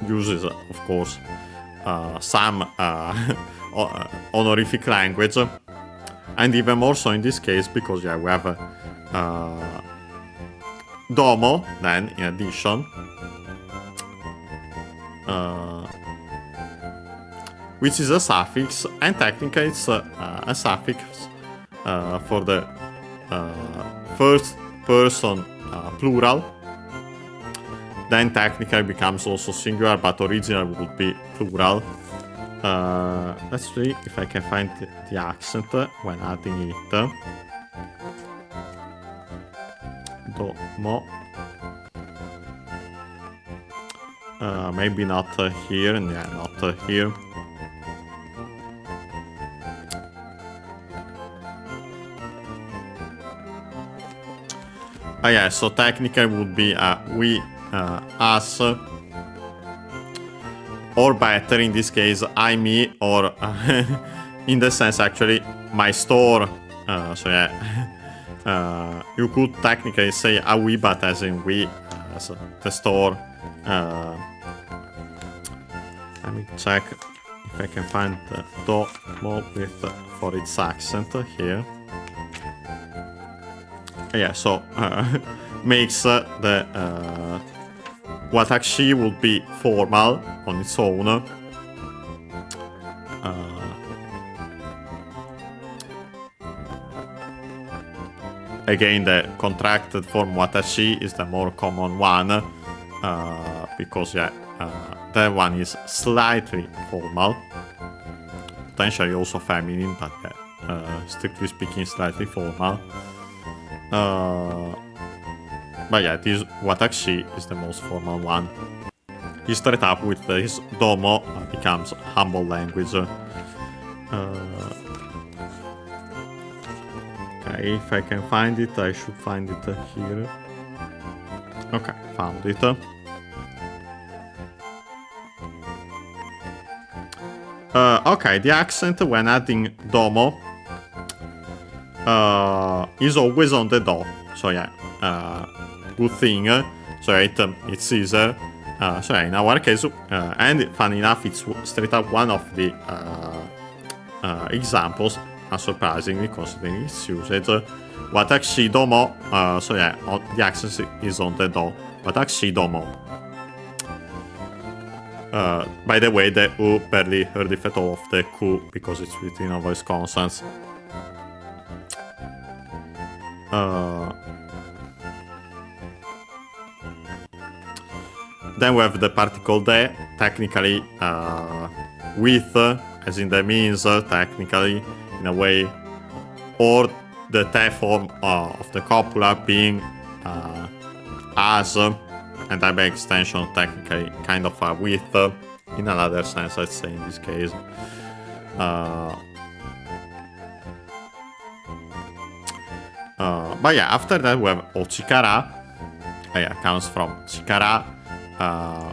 uses of course some honorific language, and even more so in this case because yeah, we have domo then in addition, which is a suffix, and technically it's a suffix for the first person plural. Then technically becomes also singular, but original would be plural. Let's see if I can find the accent when adding it. Domo. Maybe not here, yeah, not here. Yeah, so technically would be we, us, or better in this case, I, me, or in the sense actually my store. So yeah, you could technically say a we, but as in we, as the store. Let me check if I can find the domo with for its accent here. Yeah, so makes the watashi would be formal on its own. Again, the contracted form watashi is the more common one, because yeah, that one is slightly formal, potentially also feminine, but yeah, strictly speaking, slightly formal. But yeah, this watashi is the most formal one. He started up with this domo, becomes humble language. Okay, if I can find it, I should find it here. Okay, found it. Okay, the accent when adding domo is always on the do. So yeah, good thing. So it's easier. So yeah, in our case, and funny enough, it's straight up one of the examples, unsurprisingly, considering its usage. Watashi domo. So yeah, the accent is on the do. Watashi domo. By the way, the U barely heard the effect of the Q because it's written in voice consonants. Then we have the particle de, technically with, as in the means, technically, in a way, or the te form of the copula being as, and by extension, technically, kind of a with, in another sense, let's say in this case. But yeah, after that we have ochikara. Yeah, comes from chikara,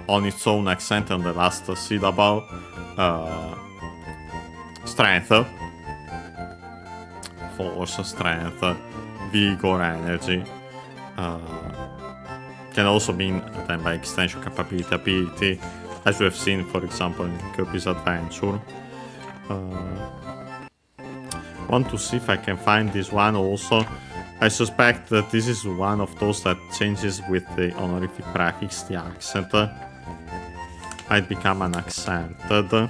on its own accent on the last syllable. Strength, force, strength, vigor, energy. Can also mean then by extension capability, ability, as we have seen, for example, in Kirby's Adventure. Want to see if I can find this one also. I suspect that this is one of those that changes with the honorific prefix, the accent. Might become unaccented.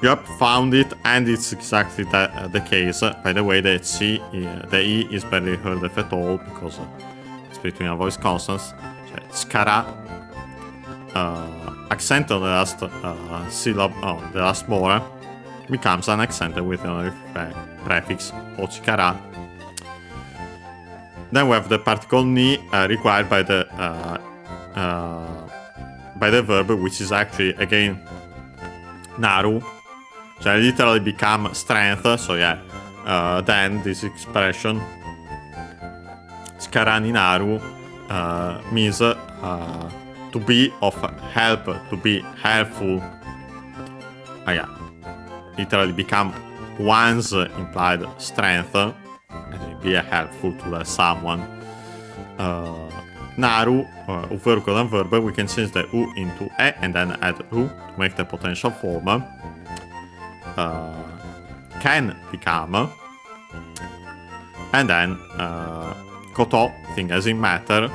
Yep, found it, and it's exactly the case. By the way, the E is barely heard of at all because it's between a voice consonants. So skara, accent on the last syllable, the last more, becomes an accent with an prefix ochikara. Then we have the particle ni required by the verb, which is actually again naru. So I literally become strength. So yeah, then this expression skarani naru means to be of help, to be helpful. Yeah, literally become one's implied strength, and be helpful to someone. Naru, verb and verb, we can change the u into e and then add ru to make the potential form. Can become, and then koto, thing as in matter,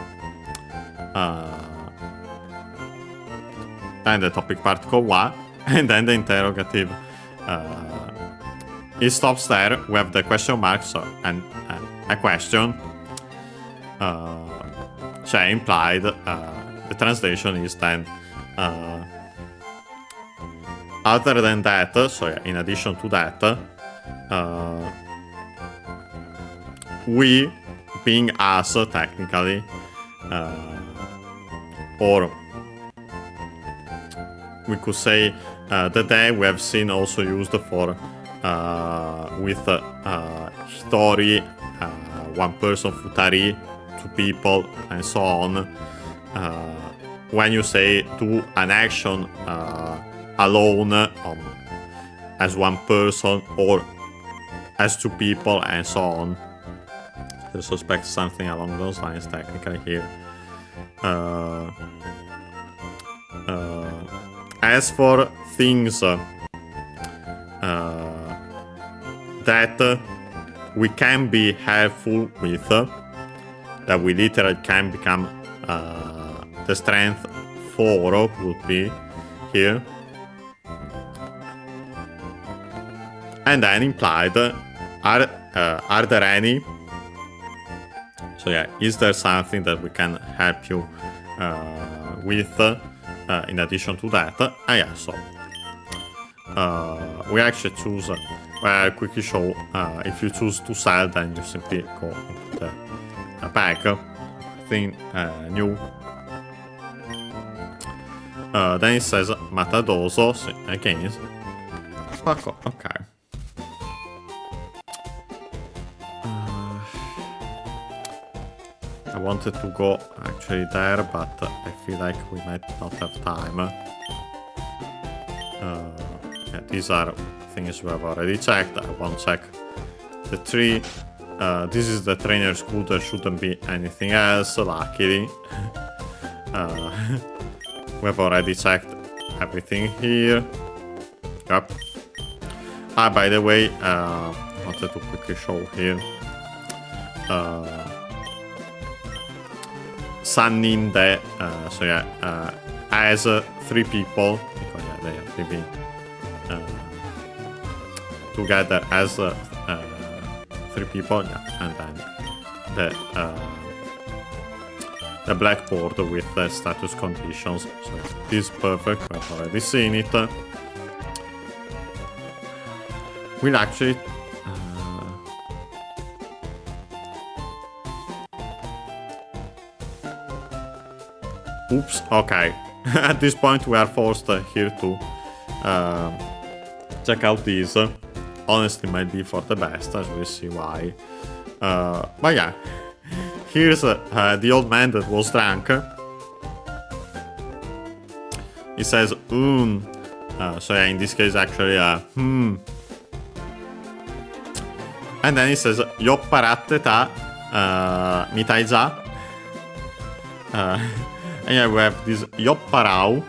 then the topic particle wa, and then the interrogative. It stops there. We have the question mark, so and a question. So implied. The translation is then. Other than that, so yeah, in addition to that, we, being us technically, or we could say the day we have seen also used for with hitori, one person, futari, two people, and so on. When you say do an action alone, as one person, or as two people, and so on. I suspect something along those lines technically here. As for things that we can be helpful with, that we literally can become the strength for, would be here. And then implied, are there any? So yeah, is there something that we can help you with in addition to that? Yeah, so we actually choose, well, I'll quickly show, if you choose to sell, then you simply go into the bag, thing, new. Then it says Matadoso, so again, okay. I wanted to go actually there, but I feel like we might not have time. Yeah, these are things we have already checked. I won't check the tree. This is the trainer school. There shouldn't be anything else, luckily. We have already checked everything here. Yep. By the way, I wanted to quickly show here. Suninde, so yeah, as 3 people, because yeah, they are living together as 3 people, yeah, and then the blackboard with the status conditions. So yeah, this is perfect. We've already seen it. We'll actually oops, okay. At this point we are forced here to check out these. Honestly, might be for the best, as we'll see why. But yeah, here's the old man that was drunk. He says, so yeah, in this case actually, And then he says, Yopparatte ta, mitai ja. And yeah, we have this Yopparau.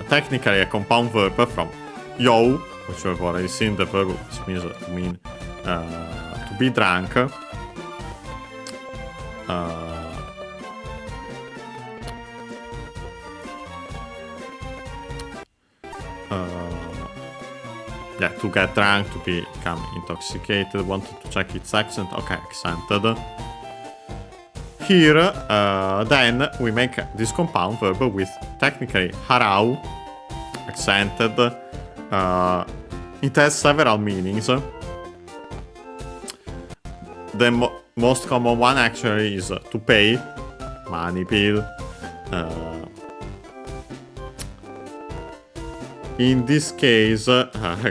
Technically a compound verb from yo, which we've already seen the verb, which means to mean to be drunk. Yeah, to get drunk, to become intoxicated. Wanted to check its accent. Okay, accented. Here, then we make this compound verb with technically harau, accented. It has several meanings. The most common one actually is to pay, money, bill. In this case,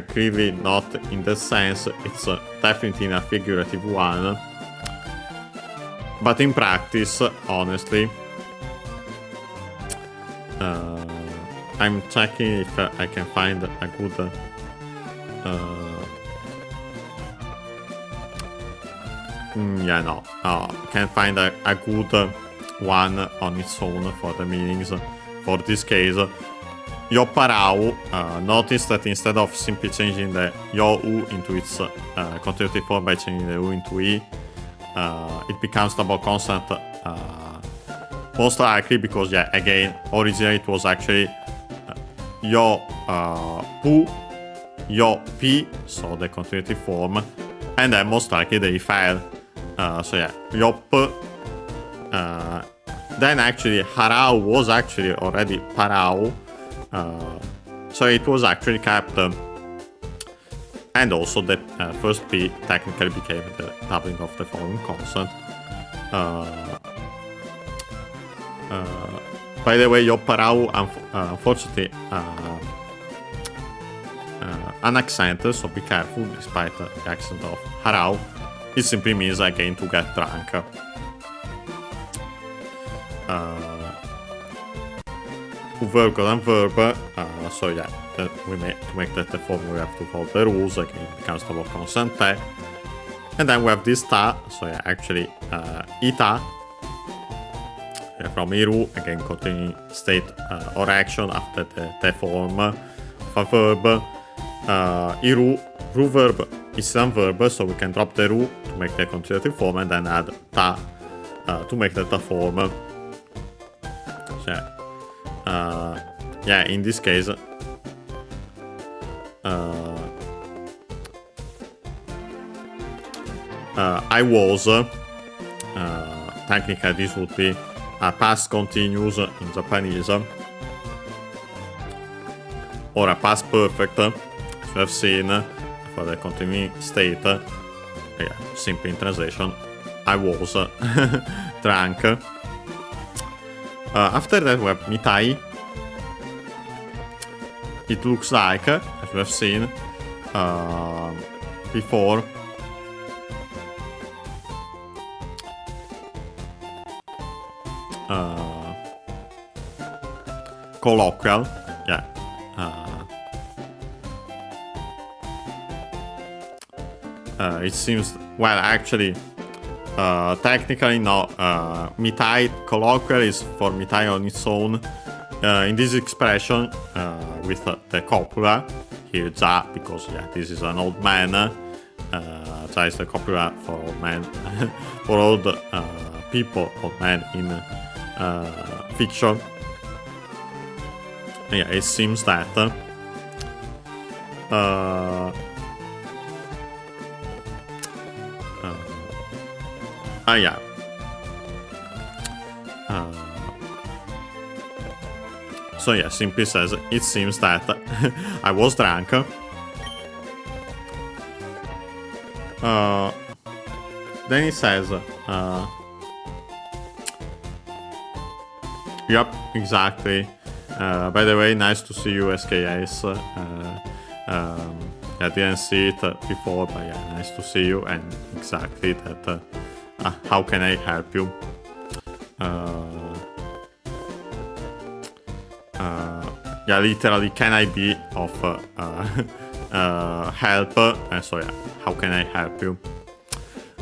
clearly not in the sense, it's definitely in a figurative one. But in practice, honestly, I'm checking if I can find a good yeah, no, can't find a good one on its own for the meanings. For this case, Yopparau, notice that instead of simply changing the yo-u into its continuative form by changing the u into e, it becomes double consonant, most likely because, yeah, again, originally it was actually yo-pu, yo-pi, so the continuative form, and then most likely they fell. So yeah, yop. Then actually harau was actually already parau, so it was actually kept. And also the first P technically became the doubling of the following consonant. By the way, Yopparau unfortunately unaccented, so be careful despite the accent of harau. It simply means again to get drunk. Verb and verb, so yeah, to make that the form we have to follow the rules. Again, it becomes double consonant te. And then we have this ta, so yeah, actually ita, yeah, from iru, again continuing state or action after the te form of a verb. Iru, ru verb is some verb, so we can drop the ru to make the continuative form and then add ta to make the ta form. So yeah. Yeah, in this case, I was, technically this would be a past continuous in Japanese, or a past perfect, as we have seen for the continuing state. Yeah, simply in translation, I was drunk. After that we have mitai. It looks like, as we have seen before, colloquial. Yeah. It seems, well, actually, technically no. Mitai colloquial is for Mitai on its own. In this expression, with the copula, here Ja, because yeah, this is an old man. Ja is the copula for old man, for old people, old men in fiction. Yeah, it seems that yeah. So yeah, simply says, it seems that I was drunk. Then he says, yep, exactly. By the way, nice to see you, SKS. I didn't see it before, but yeah, nice to see you. And exactly that. How can I help you? Yeah, literally, can I be of help? So yeah, how can I help you?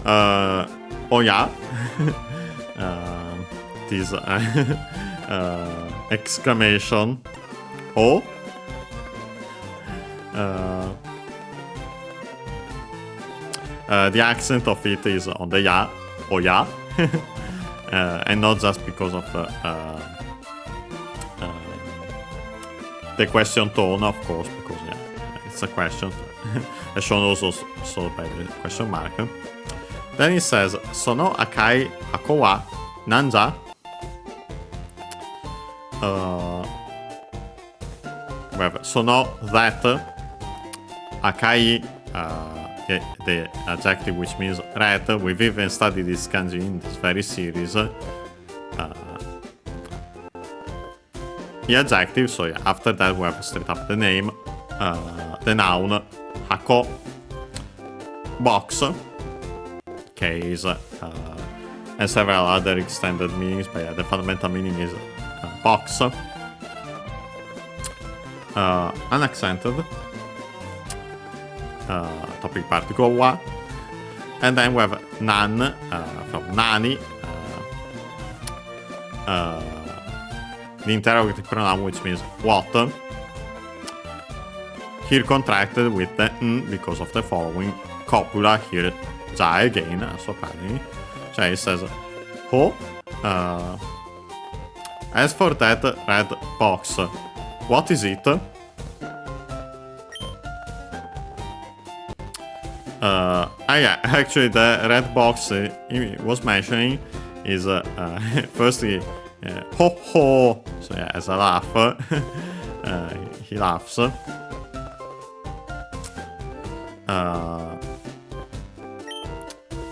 Oh yeah. This exclamation. Oh. The accent of it is on the ya, oh yeah, and not just because of the question tone, of course, because yeah, it's a question, as shown also so by the question mark. Then it says, Sono akai hako wa nanja? Sono that akai, the adjective which means red. We've even studied this kanji in this very series. The adjective, so yeah, after that we have straight up the name, the noun, hako, box, case, and several other extended meanings, but yeah, the fundamental meaning is box, unaccented, topic particle wa, and then we have nan, from nani, the interrogative pronoun, which means what, here contracted with the n because of the following copula, here ja again, surprisingly. So it says ho. As for that red box, what is it? Yeah, actually the red box he was mentioning is firstly ho ho, so yeah, as a laugh, he laughs.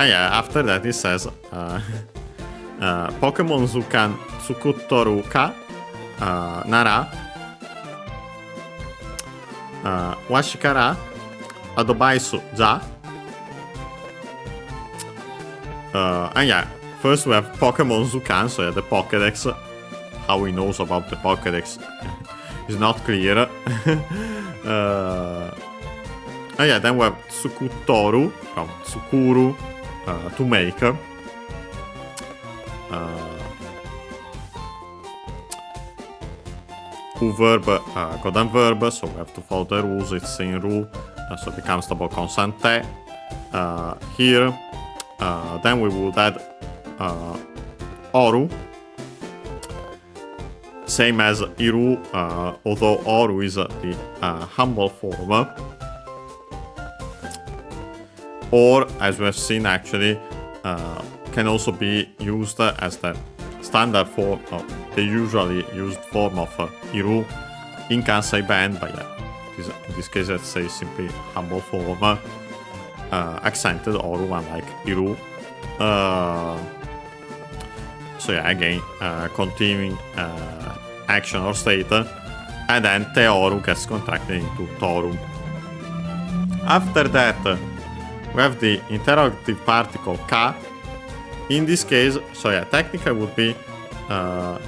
Yeah, after that he says Pokémon Zukan Tsukutoru ka nara washi kara adobaisu ja. And yeah, first we have Pokémon Zukan, so yeah, the Pokédex. How he knows about the Pokédex is not clear. And yeah, then we have Tsukutoru from Tsukuru, to make. Verb, Godan verb, so we have to follow the rules. It's in rule, so it becomes double consonant te. Here, then we would add oru, same as iru, although oru is the humble form, or as we have seen actually, can also be used as the standard form of the usually used form of iru in Kansai band, but yeah, in this case let's say simply humble form, accented oru, unlike iru. So yeah, again, continuing action or state, and then teoru gets contracted into toru. After that, we have the interrogative particle ka. In this case, so yeah, technically would be are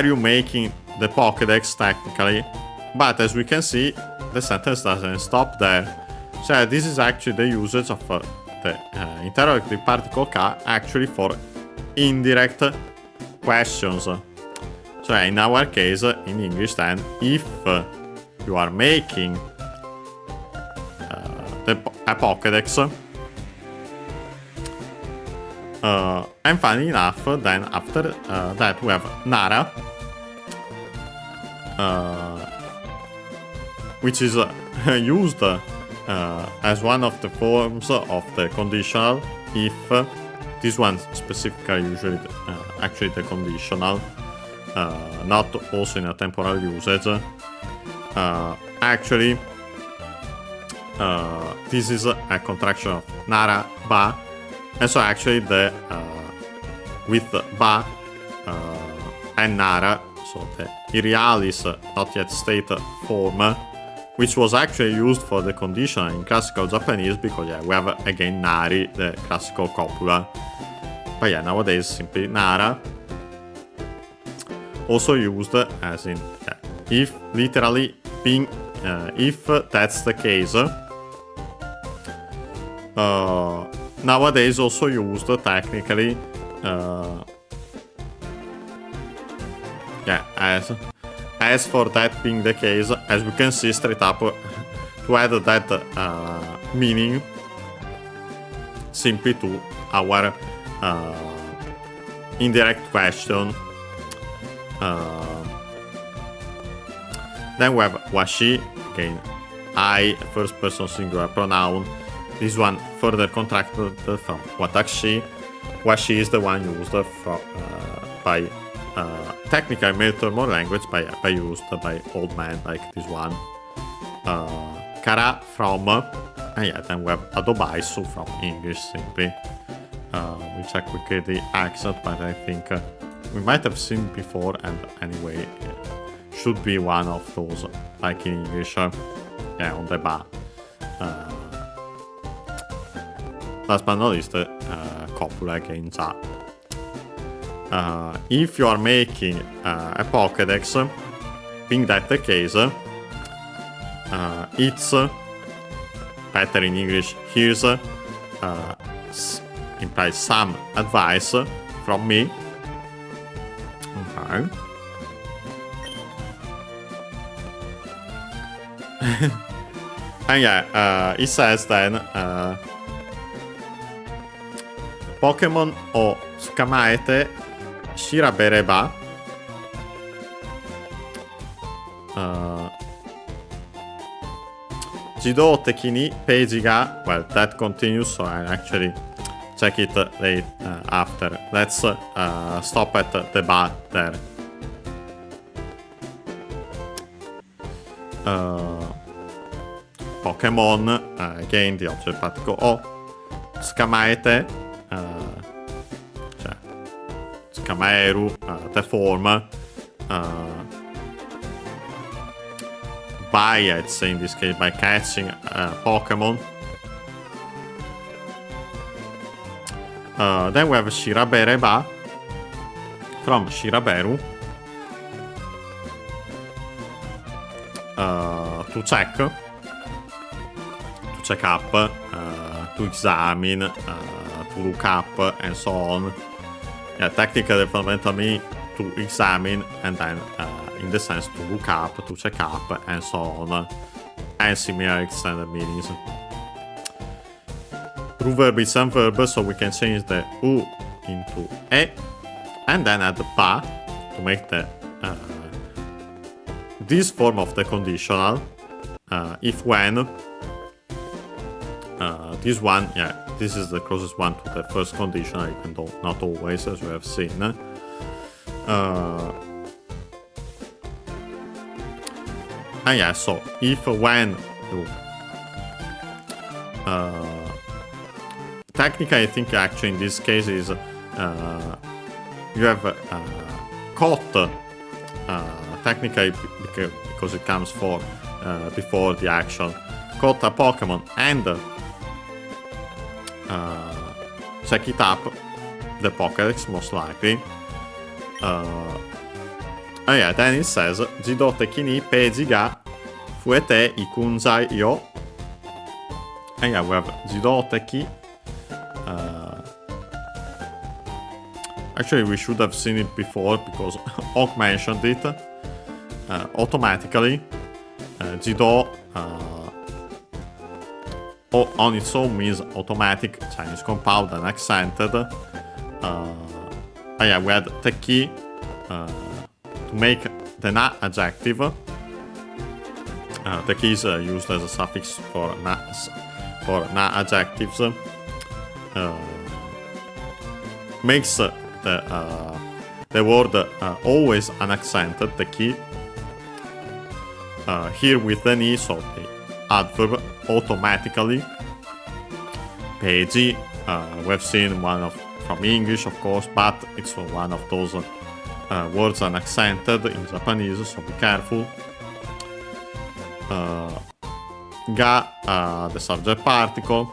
you making the Pokédex technically? But as we can see, the sentence doesn't stop there. So this is actually the usage of the interrogative particle K actually for indirect questions. So in our case, in English then, if you are making a Pokédex, and funny enough, then after that we have Nara, which is used as one of the forms of the conditional if. This one specifically usually actually the conditional, not also in a temporal usage. Actually, this is a contraction of Nara Ba, and so actually the with Ba and Nara, so the Irialis not yet state form, which was actually used for the conditional in classical Japanese because we have again Nari, the classical copula. But nowadays simply Nara, also used as in if, literally being if that's the case. Nowadays also used technically as for that being the case, as we can see straight up, to add that meaning simply to our indirect question. Then we have washi, again, I, first person singular pronoun. This one further contracted from watashi. Washi is the one used by technical military language by used by old men like this one. Kara from, and then we have adobaisu from English simply. We check quickly the accent, but I think we might have seen before, and anyway, should be one of those, like in English, on the ba. Last but not least, copula again, za. If you are making a Pokédex, being that the case, it's better in English. Here's implies some advice from me. Okay. And it says then Pokémon o tsukamaete shirabereba自動的にページが well, that continues, so I actually check it late after. Let's stop at the bar there. Pokémon, again the object particle o, tsukamaete, cioè tsukamaeru, the form, by, I'd say in this case, by catching Pokémon. Then we have Shirabereba from Shiraberu to check up, to examine, to look up, and so on. Yeah, technically, fundamentally, to examine and then, in the sense, to look up, to check up, and so on, and similar extended meanings. True verb is some verb, so we can change the u into e, and then add the pa to make the this form of the conditional. If when this one, this is the closest one to the first conditional, even though not always, as we have seen. And so if when you technically, I think actually in this case is you have caught technically because it comes for before the action, caught a Pokemon and check it up, the Pokédex most likely. Then it says 自動的にページが増えていくんじゃよ。we have 自動的. Actually, we should have seen it before because Oak mentioned it. Automatically, 自動 on its own means automatic, Chinese compound and accented. We had teki to make the na adjective. Teki is used as a suffix for na adjectives. Makes the word always unaccented, teki. Here with the ni, so the adverb automatically. Peiji, we've seen one from English, of course, but it's one of those words unaccented in Japanese, so be careful. Ga, the subject particle.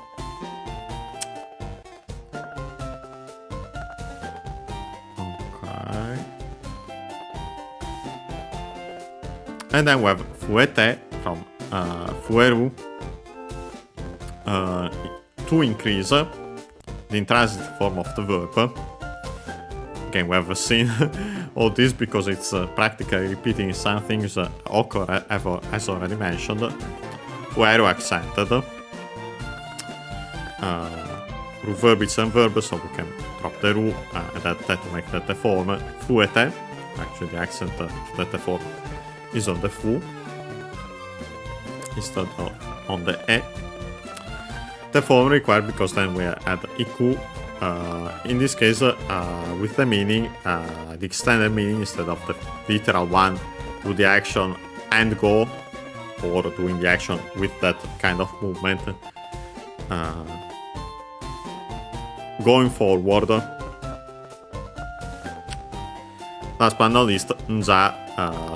Okay. And then we have fuete from fueru. To increase the intransitive form of the verb. Again, we have seen all this because it's practically repeating some things occur as already mentioned. Fueru accented. Ru verb is and verb, so we can drop the ru and that to make that the form fuete. Actually, the accent that the form is on the fu instead of on the e. The form required because then we add iku. In this case, with the meaning, the extended meaning instead of the literal one, do the action and go, or doing the action with that kind of movement. Going forward. Last but not least, nza.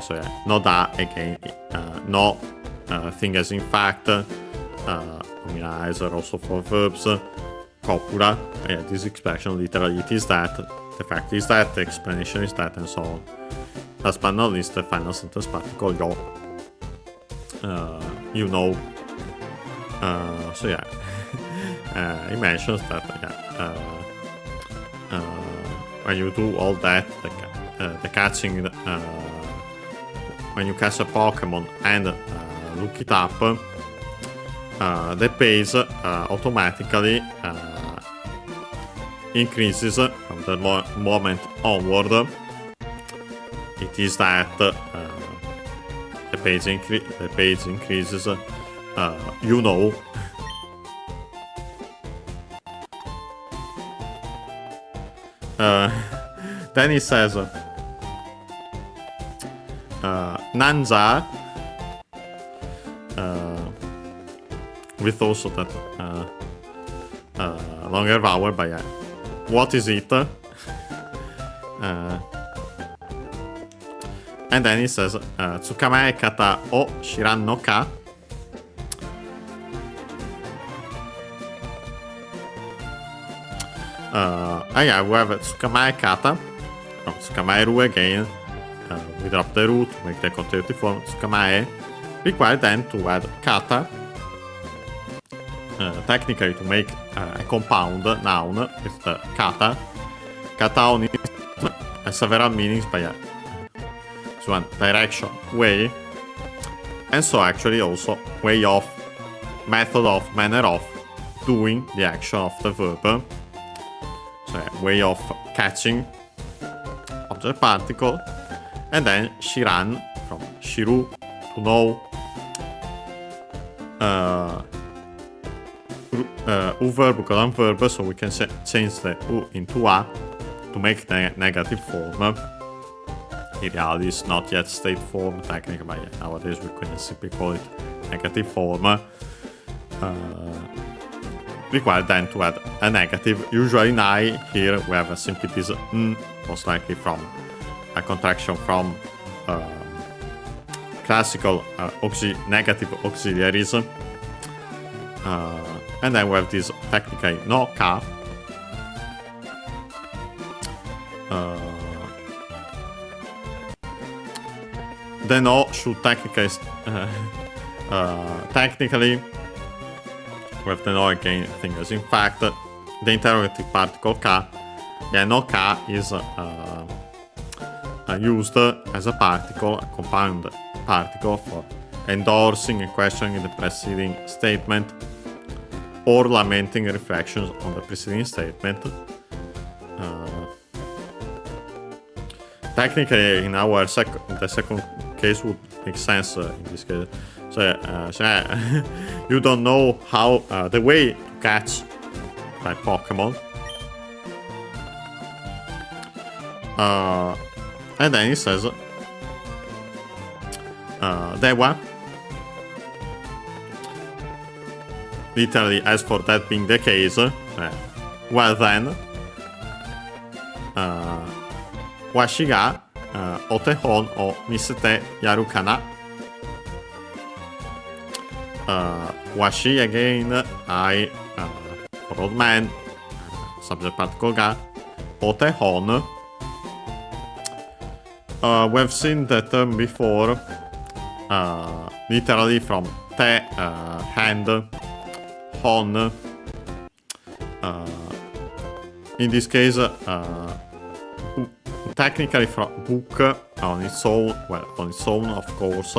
So yeah, no da again. No thing as in fact. Nominalizer also for verbs. Copula. Yeah, this expression literally it is that. The fact is that. The explanation is that, and so on. Last but not least, the final sentence particle yo. You know. So yeah, he mentions that when you do all that, the catching, when you catch a Pokemon and look it up. The pace automatically increases from the moment onward. It is that the page increases. You know. Then he says, Nanza. With also that longer vowel, but yeah. What is it? And then he says, Tsukamae kata o shiranno ka? Yeah, we have Tsukamae kata from Tsukamae ru again. We drop the ru to make the conjunctive form Tsukamae. Required then to add kata. Technically to make a compound noun with the kata. Kata only has several meanings, but yeah. So one direction, way, and so actually also way of, method of, manner of doing the action of the verb. So yeah, way of catching object particle, and then shiran from shiru to know. U verb colon verb, so we can change the U into A to make the negative form. In reality, it's not yet state form technically, but yeah, nowadays we can simply call it negative form. Required then to add a negative, usually nai. Here we have simply this n, most likely from a contraction from classical negative auxiliaries. And then we have this technically no ka. the no should technically with the no again fingers. In fact, the interrogative particle K, no K is used as a particle, a compound particle for endorsing and questioning the preceding statement or lamenting reflections on the preceding statement. Technically, in the second case would make sense in this case. So you don't know how the way to catch by Pokemon. And then he says, that one. Literally, as for that being the case, well then, washi ga otehon o misete yaru kana. Washi again, I, for old man, subject particle ga, otehon. We've seen the term before, literally from te, hand, hon. In this case, technically from book on its own, well, on its own, of course.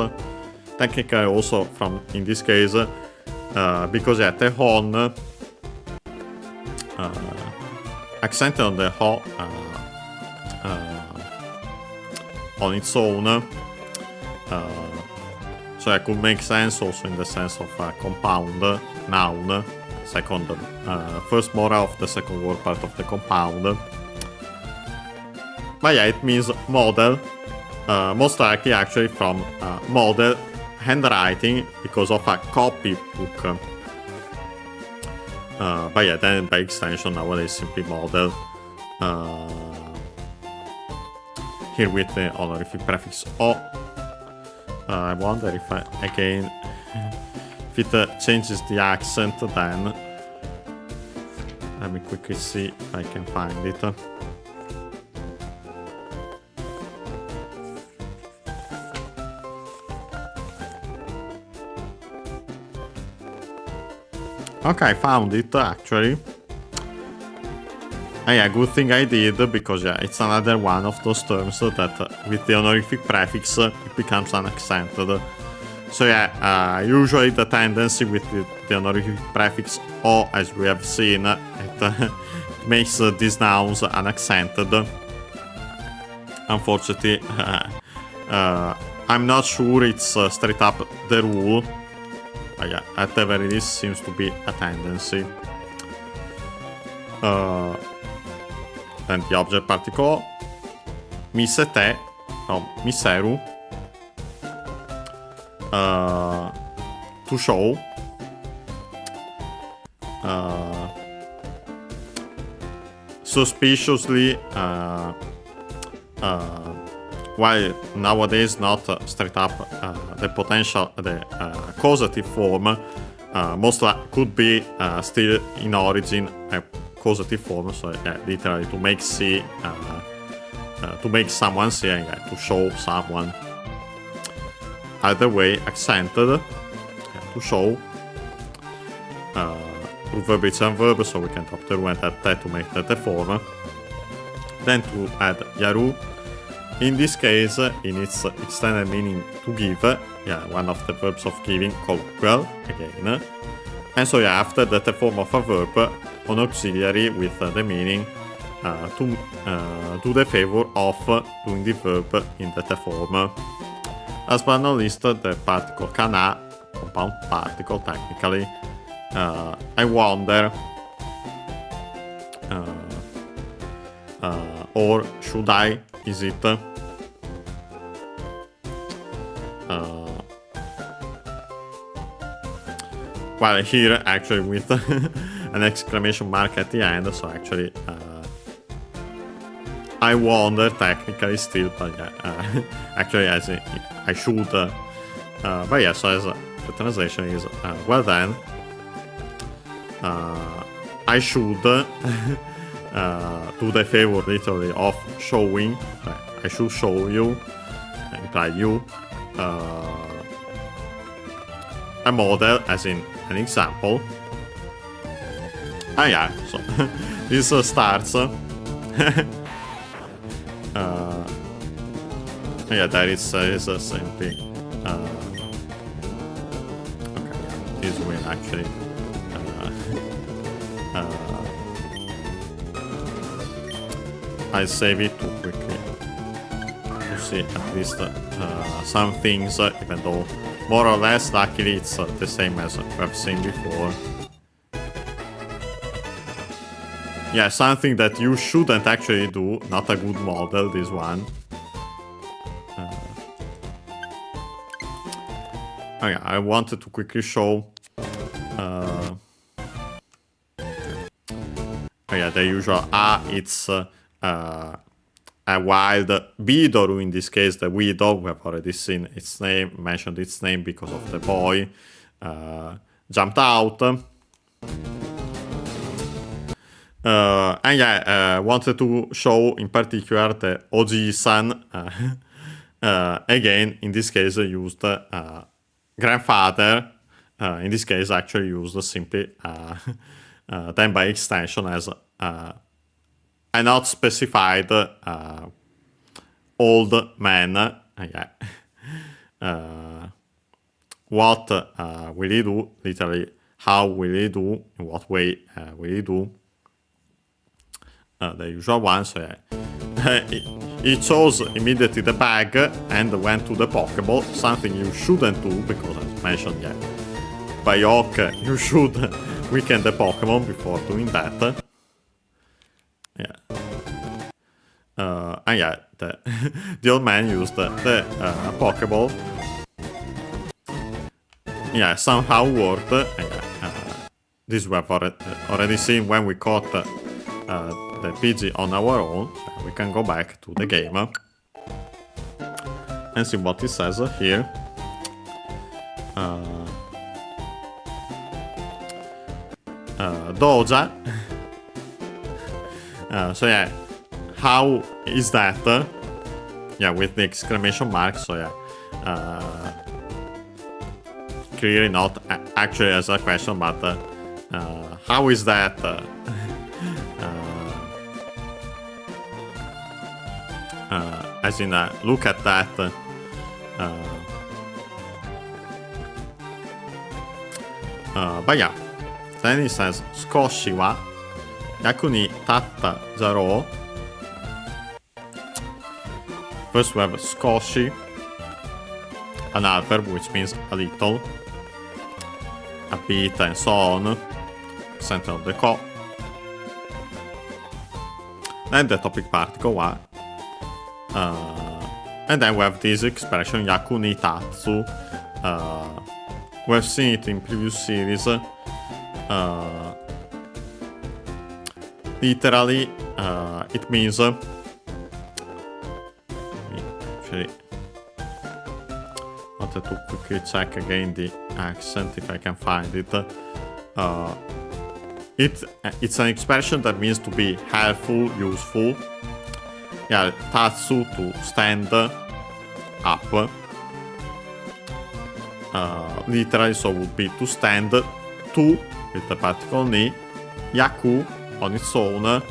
Technically also from, in this case, because te hon, accented on the ho, on its own, so it could make sense also in the sense of compound, noun, second, first mora of the second word part of the compound. But yeah, it means model, most likely actually from model handwriting because of a copy book. But yeah, then by extension nowadays simply model. Here with the honorific prefix O. I wonder if again, if it changes the accent, then let me quickly see if I can find it. Okay, I found it actually. Yeah, good thing I did, because yeah, it's another one of those terms that with the honorific prefix it becomes unaccented. So yeah, usually the tendency with the honorific prefix O, as we have seen, it makes these nouns unaccented. Unfortunately, I'm not sure it's straight up the rule. But yeah, at the very least seems to be a tendency. And the object particle misete, no, miseru, to show, suspiciously, while nowadays not straight up the potential, the causative form, most could be still in origin a causative form, so yeah, literally to make see, to make someone see, and to show someone. Either way, accented, to show, through verb and verb, so we can drop the ru and add te to make that a form. Then to add yaru, in this case, in its extended meaning to give, yeah, one of the verbs of giving, colloquial, again. And so yeah, after that, a form of a verb, an auxiliary with the meaning to do the favor of doing the verb in that form. Last but not least, the particle kana, compound particle technically. I wonder, or should I, is it? Well, here actually with an exclamation mark at the end, so actually I wonder technically still, but yeah, actually as I should, but yeah, so as the translation is, well then, I should do the favor literally of showing. I should show you, imply you, a model as in an example. Yeah, so this starts. Yeah, there is simply. Okay, yeah, this will actually. I save it too quickly to see at least some things, even though more or less, luckily, it's the same as we've seen before. Yeah, something that you shouldn't actually do. Not a good model, this one. Okay, I wanted to quickly show. Yeah, the usual. It's a wild Vidoru, in this case, the widow. We have already seen its name, mentioned its name because of the boy. Jumped out. And yeah, wanted to show in particular the Oji-san. Again, in this case, used grandfather. In this case, actually used simply then by extension as a not specified old man. Yeah. What will he do? Literally, how will he do? In what way will he do? The usual one. So yeah. He chose immediately the bag and went to the Pokeball. Something you shouldn't do because, as mentioned, yeah, by Oak, you should weaken the Pokemon before doing that. Yeah. And yeah, the old man used the Pokeball. Yeah, somehow worked. This we have already seen when we caught the Pidgey on our own. We can go back to the game and see what it says here. Doja. So yeah, how is that? Yeah, with the exclamation mark. So yeah, clearly not actually as a question, but how is that? As in, look at that. But yeah, then it says, Skoshi wa yaku ni tatta jaro. First we have skoshi, an adverb which means a little, a bit, and so on. Center of the ko. Then the topic particle wa. And then we have this expression yaku ni tatsu. We've seen it in previous series. Literally, it means. Actually, I wanted to quickly check again the accent if I can find it. It's an expression that means to be helpful, useful. Yeah, tatsu, to stand up. Literally, so would be to stand to with the particle ni. Yaku on its own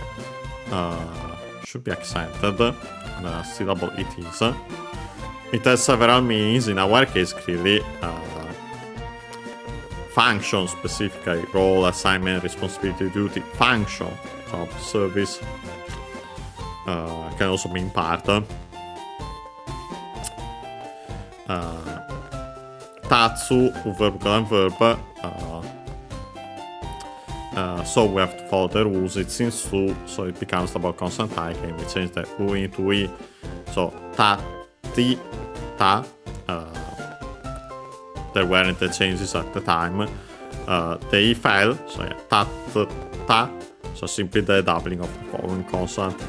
should be accented. The syllable it is. It has several meanings. In our case, clearly, function specifically, role, assignment, responsibility, duty, function, job, service. Can also mean part. Tatsu, verb and verb. So we have to follow the rules. It's in su, so it becomes double consonant I. Can we change the u into i? So ta, ti, ta. There weren't the changes at the time. The i fell, so yeah, tat, ta. So simply the doubling of the following consonant.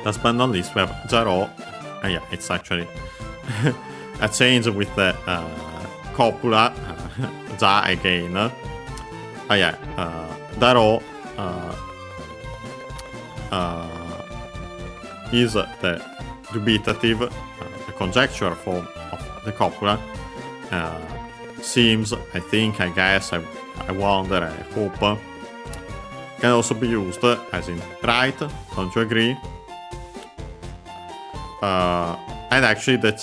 Last but not least, we have jaro. And yeah, it's actually a change with the copula. Ja again. Yeah, daro is the dubitative, the conjectural form of the copula. Seems, I think, I guess, I wonder, I hope. Can also be used as in right, don't you agree? And actually the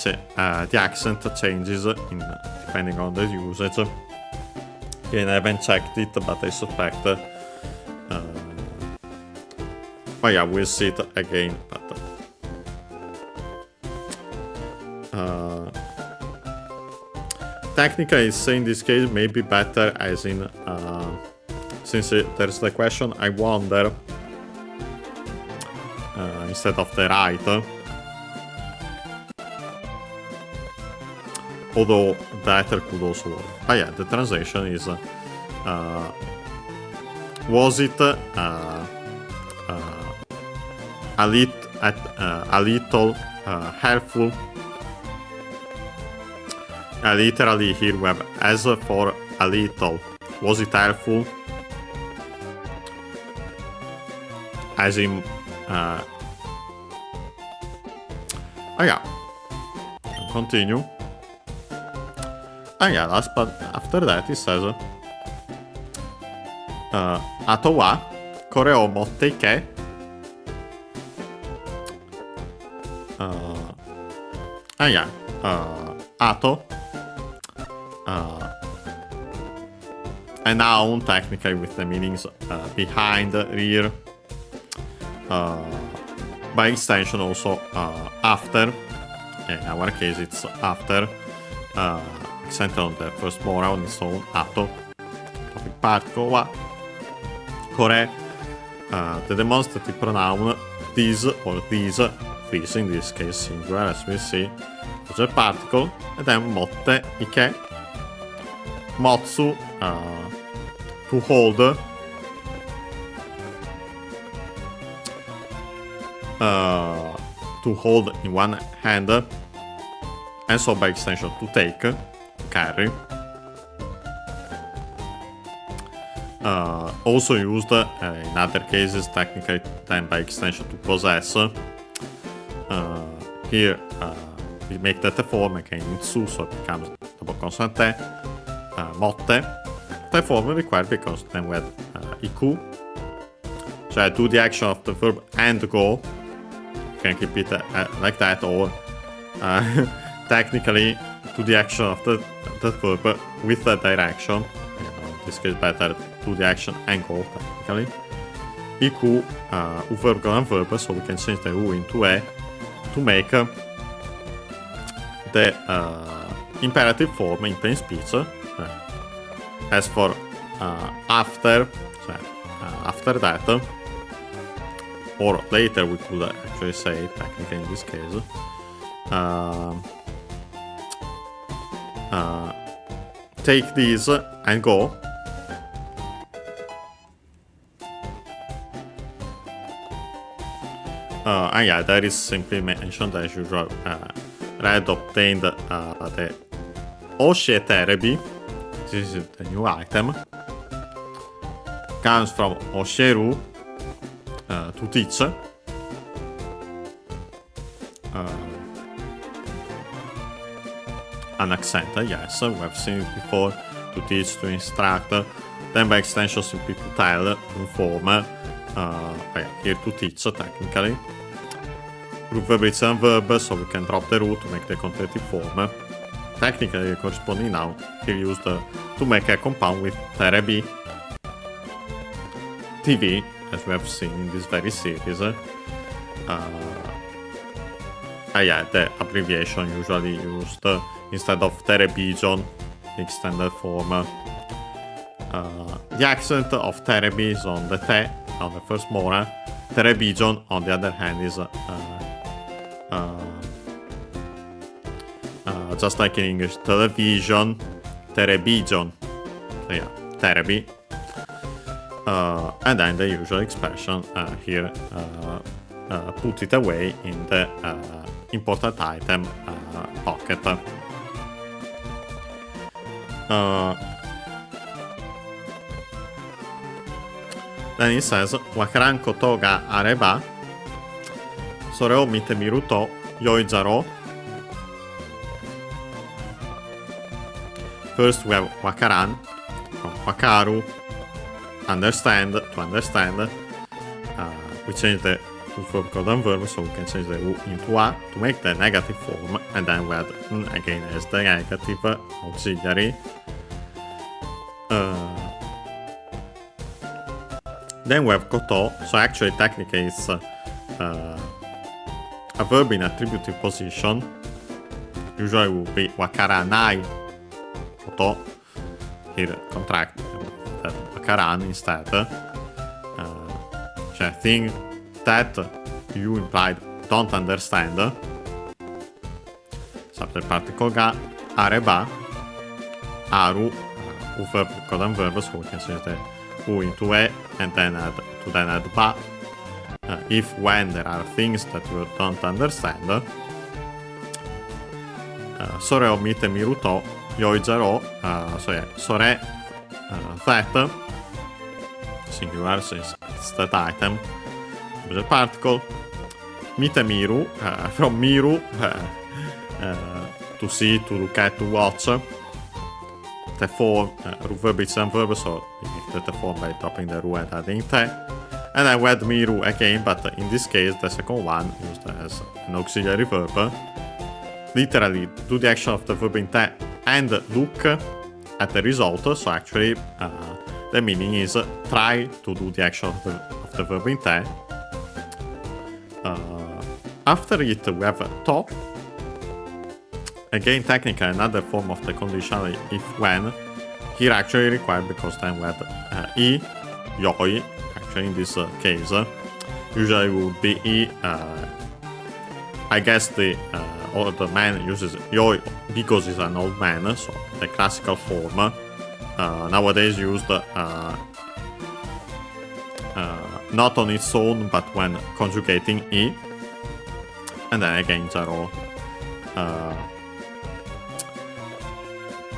accent changes depending on the usage. Again, I haven't checked it, but I suspect. But yeah, we'll see it again. But technically, it's in this case maybe better as in since there's the question I wonder instead of the right. Although the letter could also work. But yeah, the translation is was it a little helpful? Literally here we have as for a little. Was it helpful? As in oh yeah. Continue. And yeah, last but after that it says Ato wa kore o motte ike and yeah, Ato a noun technically with the meanings behind, rear, by extension also after. In our case it's after, accented on the first moral on its own, Ato. Topic particle wa kore, the demonstrative pronoun this or these in this case singular as we see, object particle, and then motte ike, motsu, to hold, in one hand, and so by extension to take, carry. Also used in other cases technically then by extension to possess. Here we make that a form again in su, so it becomes double consonant te, motte. The form required because then we had iku, so I do the action of the verb and go. You can keep it like that, or technically do the action of the verb with the direction. In this case, better do the action and go technically. Iku, u verb go and verb, so we can change the u into e to make the imperative form in plain speech. As for after, so, after that, or later we could actually say, technically in this case, take these and go. And yeah, that is simply mentioned as usual. Red obtained the Oshe Terebi. This is the new item. Comes from Osheru to teach. An accent, yes, we have seen it before. To teach, to instruct. Then by extension, simply to tell, to inform. Here to teach, technically. Root verb is a verb, so we can drop the root to make the conjunctive form. Technically, the corresponding noun here used to make a compound with terebi, TV, as we have seen in this very series. Yeah, the abbreviation usually used instead of terebijon, the extended form. The accent of terebi is on the te, on the first molar. Terebijon, on the other hand, is just like in English, television, terebijon. So yeah, terebi. And then the usual expression here, put it away in the important item pocket. Then it says わからんことがあればそれを見てみると良いだろう。First we have わからん from わかる understand to understand. We change the verb called and verb, so we can change the U into A to make the negative form, and then we add N again as the negative auxiliary. Then we have koto, so actually technically it's a verb in attributive position. Usually it would be wakaranai koto. Here contract that wakaran instead. Cioè thing that you implied don't understand. Subject particle ga areba aru verb code and verb, so we can change the U into E and then add ba. If when there are things that you don't understand. それを見てみると良いだろう。それthat singular since it's that item. Subject particle 見てみる from 見る to see, to look at, to watch. The form verb is and verb, so we make the form by dropping the ru and adding te. And then we add miru again, but in this case the second one used as an auxiliary verb. Literally do the action of the verb in te and look at the result. So actually the meaning is try to do the action of the verb in te. After it we have to. Again, technically another form of the conditional if when. Here actually required because then we have I, yoi. Actually in this case, usually it would be I. I guess the older man uses yoi because he's an old man, so the classical form. Nowadays used not on its own but when conjugating I. And then again zero.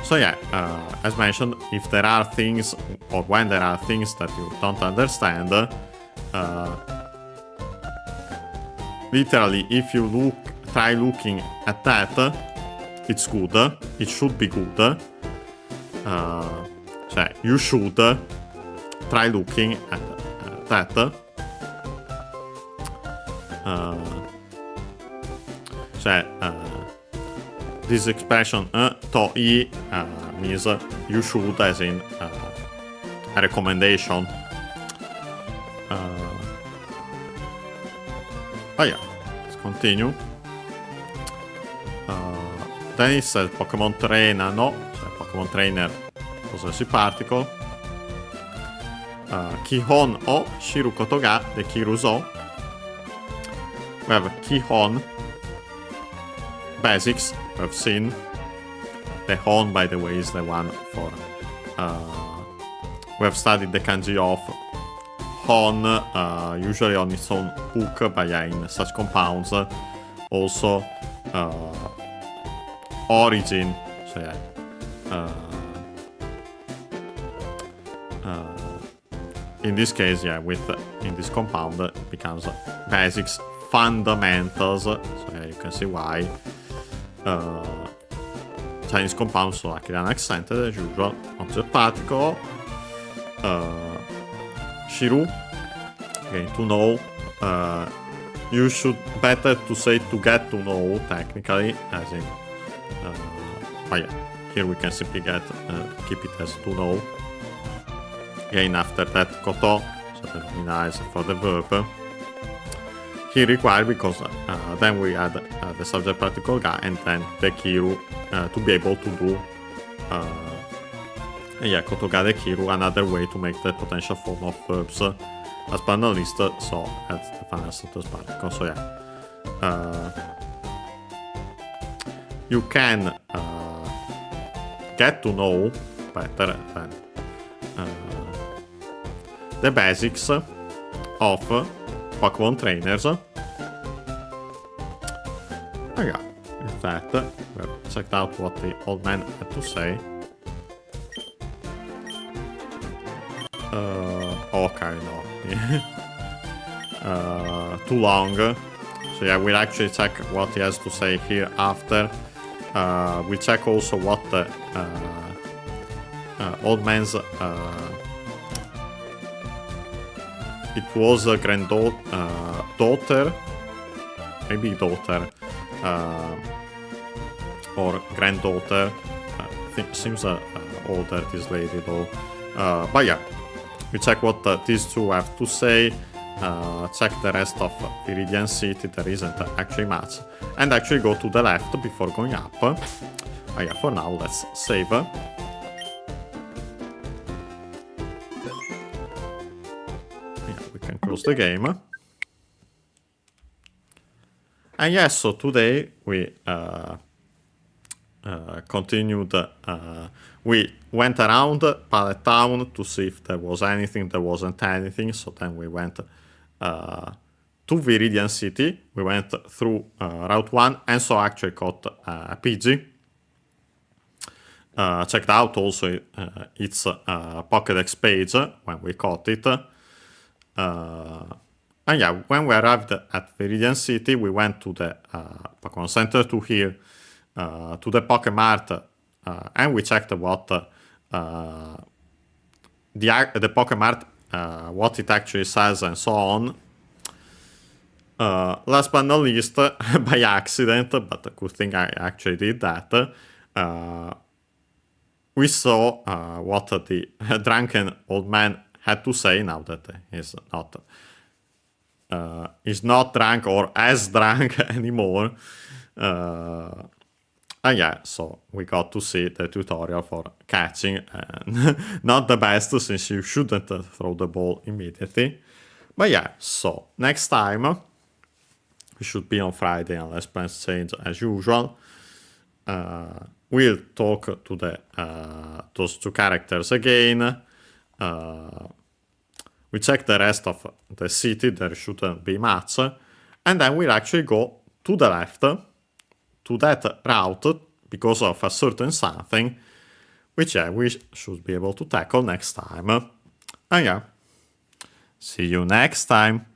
So yeah, as mentioned, if there are things or when there are things that you don't understand, literally if you try looking at that, it's good, it should be good. So you should try looking at that. This expression to I means you should, as in a recommendation. Oh yeah, let's continue. Then it says Pokémon trainer no, cioè Pokémon trainer possessive particle. Kihon o shiru koto ga dekiru zo. We have Kihon basics. We've seen the hon, by the way, is the one for we have studied the kanji of hon usually on its own book, but yeah, in such compounds also origin, so yeah, in this case, yeah, with in this compound it becomes basics, fundamentals, so yeah, you can see why. Chinese compounds, so like an accented as usual. Object particle. Shiru. Again, to know. You should better to say to get to know, technically, as in. But yeah, here we can simply keep it as to know. Again, after that, koto, so that means for the verb. Here required because then we add the subject particle ga and then the kiru to be able to do koto ga de kiru, another way to make the potential form of verbs as per the list, so that's the final sentence particle. So yeah, you can get to know better than the basics of Pokémon trainers. Oh yeah, with that, we've checked out what the old man had to say. Okay, no. too long. So yeah, we'll actually check what he has to say here after. We check also what the old man's it was a daughter, maybe daughter, or granddaughter. I think seems older, this lady though. But yeah, we check what these two have to say. Check the rest of Viridian City. There isn't actually much, and actually go to the left before going up. But yeah, for now let's save. Close the game. And yes, so today we continued. We went around Pallet Town to see if there was anything. There wasn't anything. So then we went to Viridian City. We went through Route 1 and so actually caught a Pidgey. Checked out also its Pokédex page when we caught it. And yeah, when we arrived at Viridian City, we went to the Pokémon Center to here, to the Poké Mart, and we checked what the Poké Mart, what it actually says and so on. Last but not least, by accident, but a good thing I actually did that, we saw what the drunken old man had to say now that he's not drunk or as drunk anymore. And yeah, so we got to see the tutorial for catching. Not the best, since you shouldn't throw the ball immediately. But yeah, so next time we should be on Friday unless plans change as usual. We'll talk to those two characters again. We check the rest of the city, there shouldn't be much, and then we'll actually go to the left, to that route, because of a certain something, which yeah, we should be able to tackle next time. And yeah, see you next time.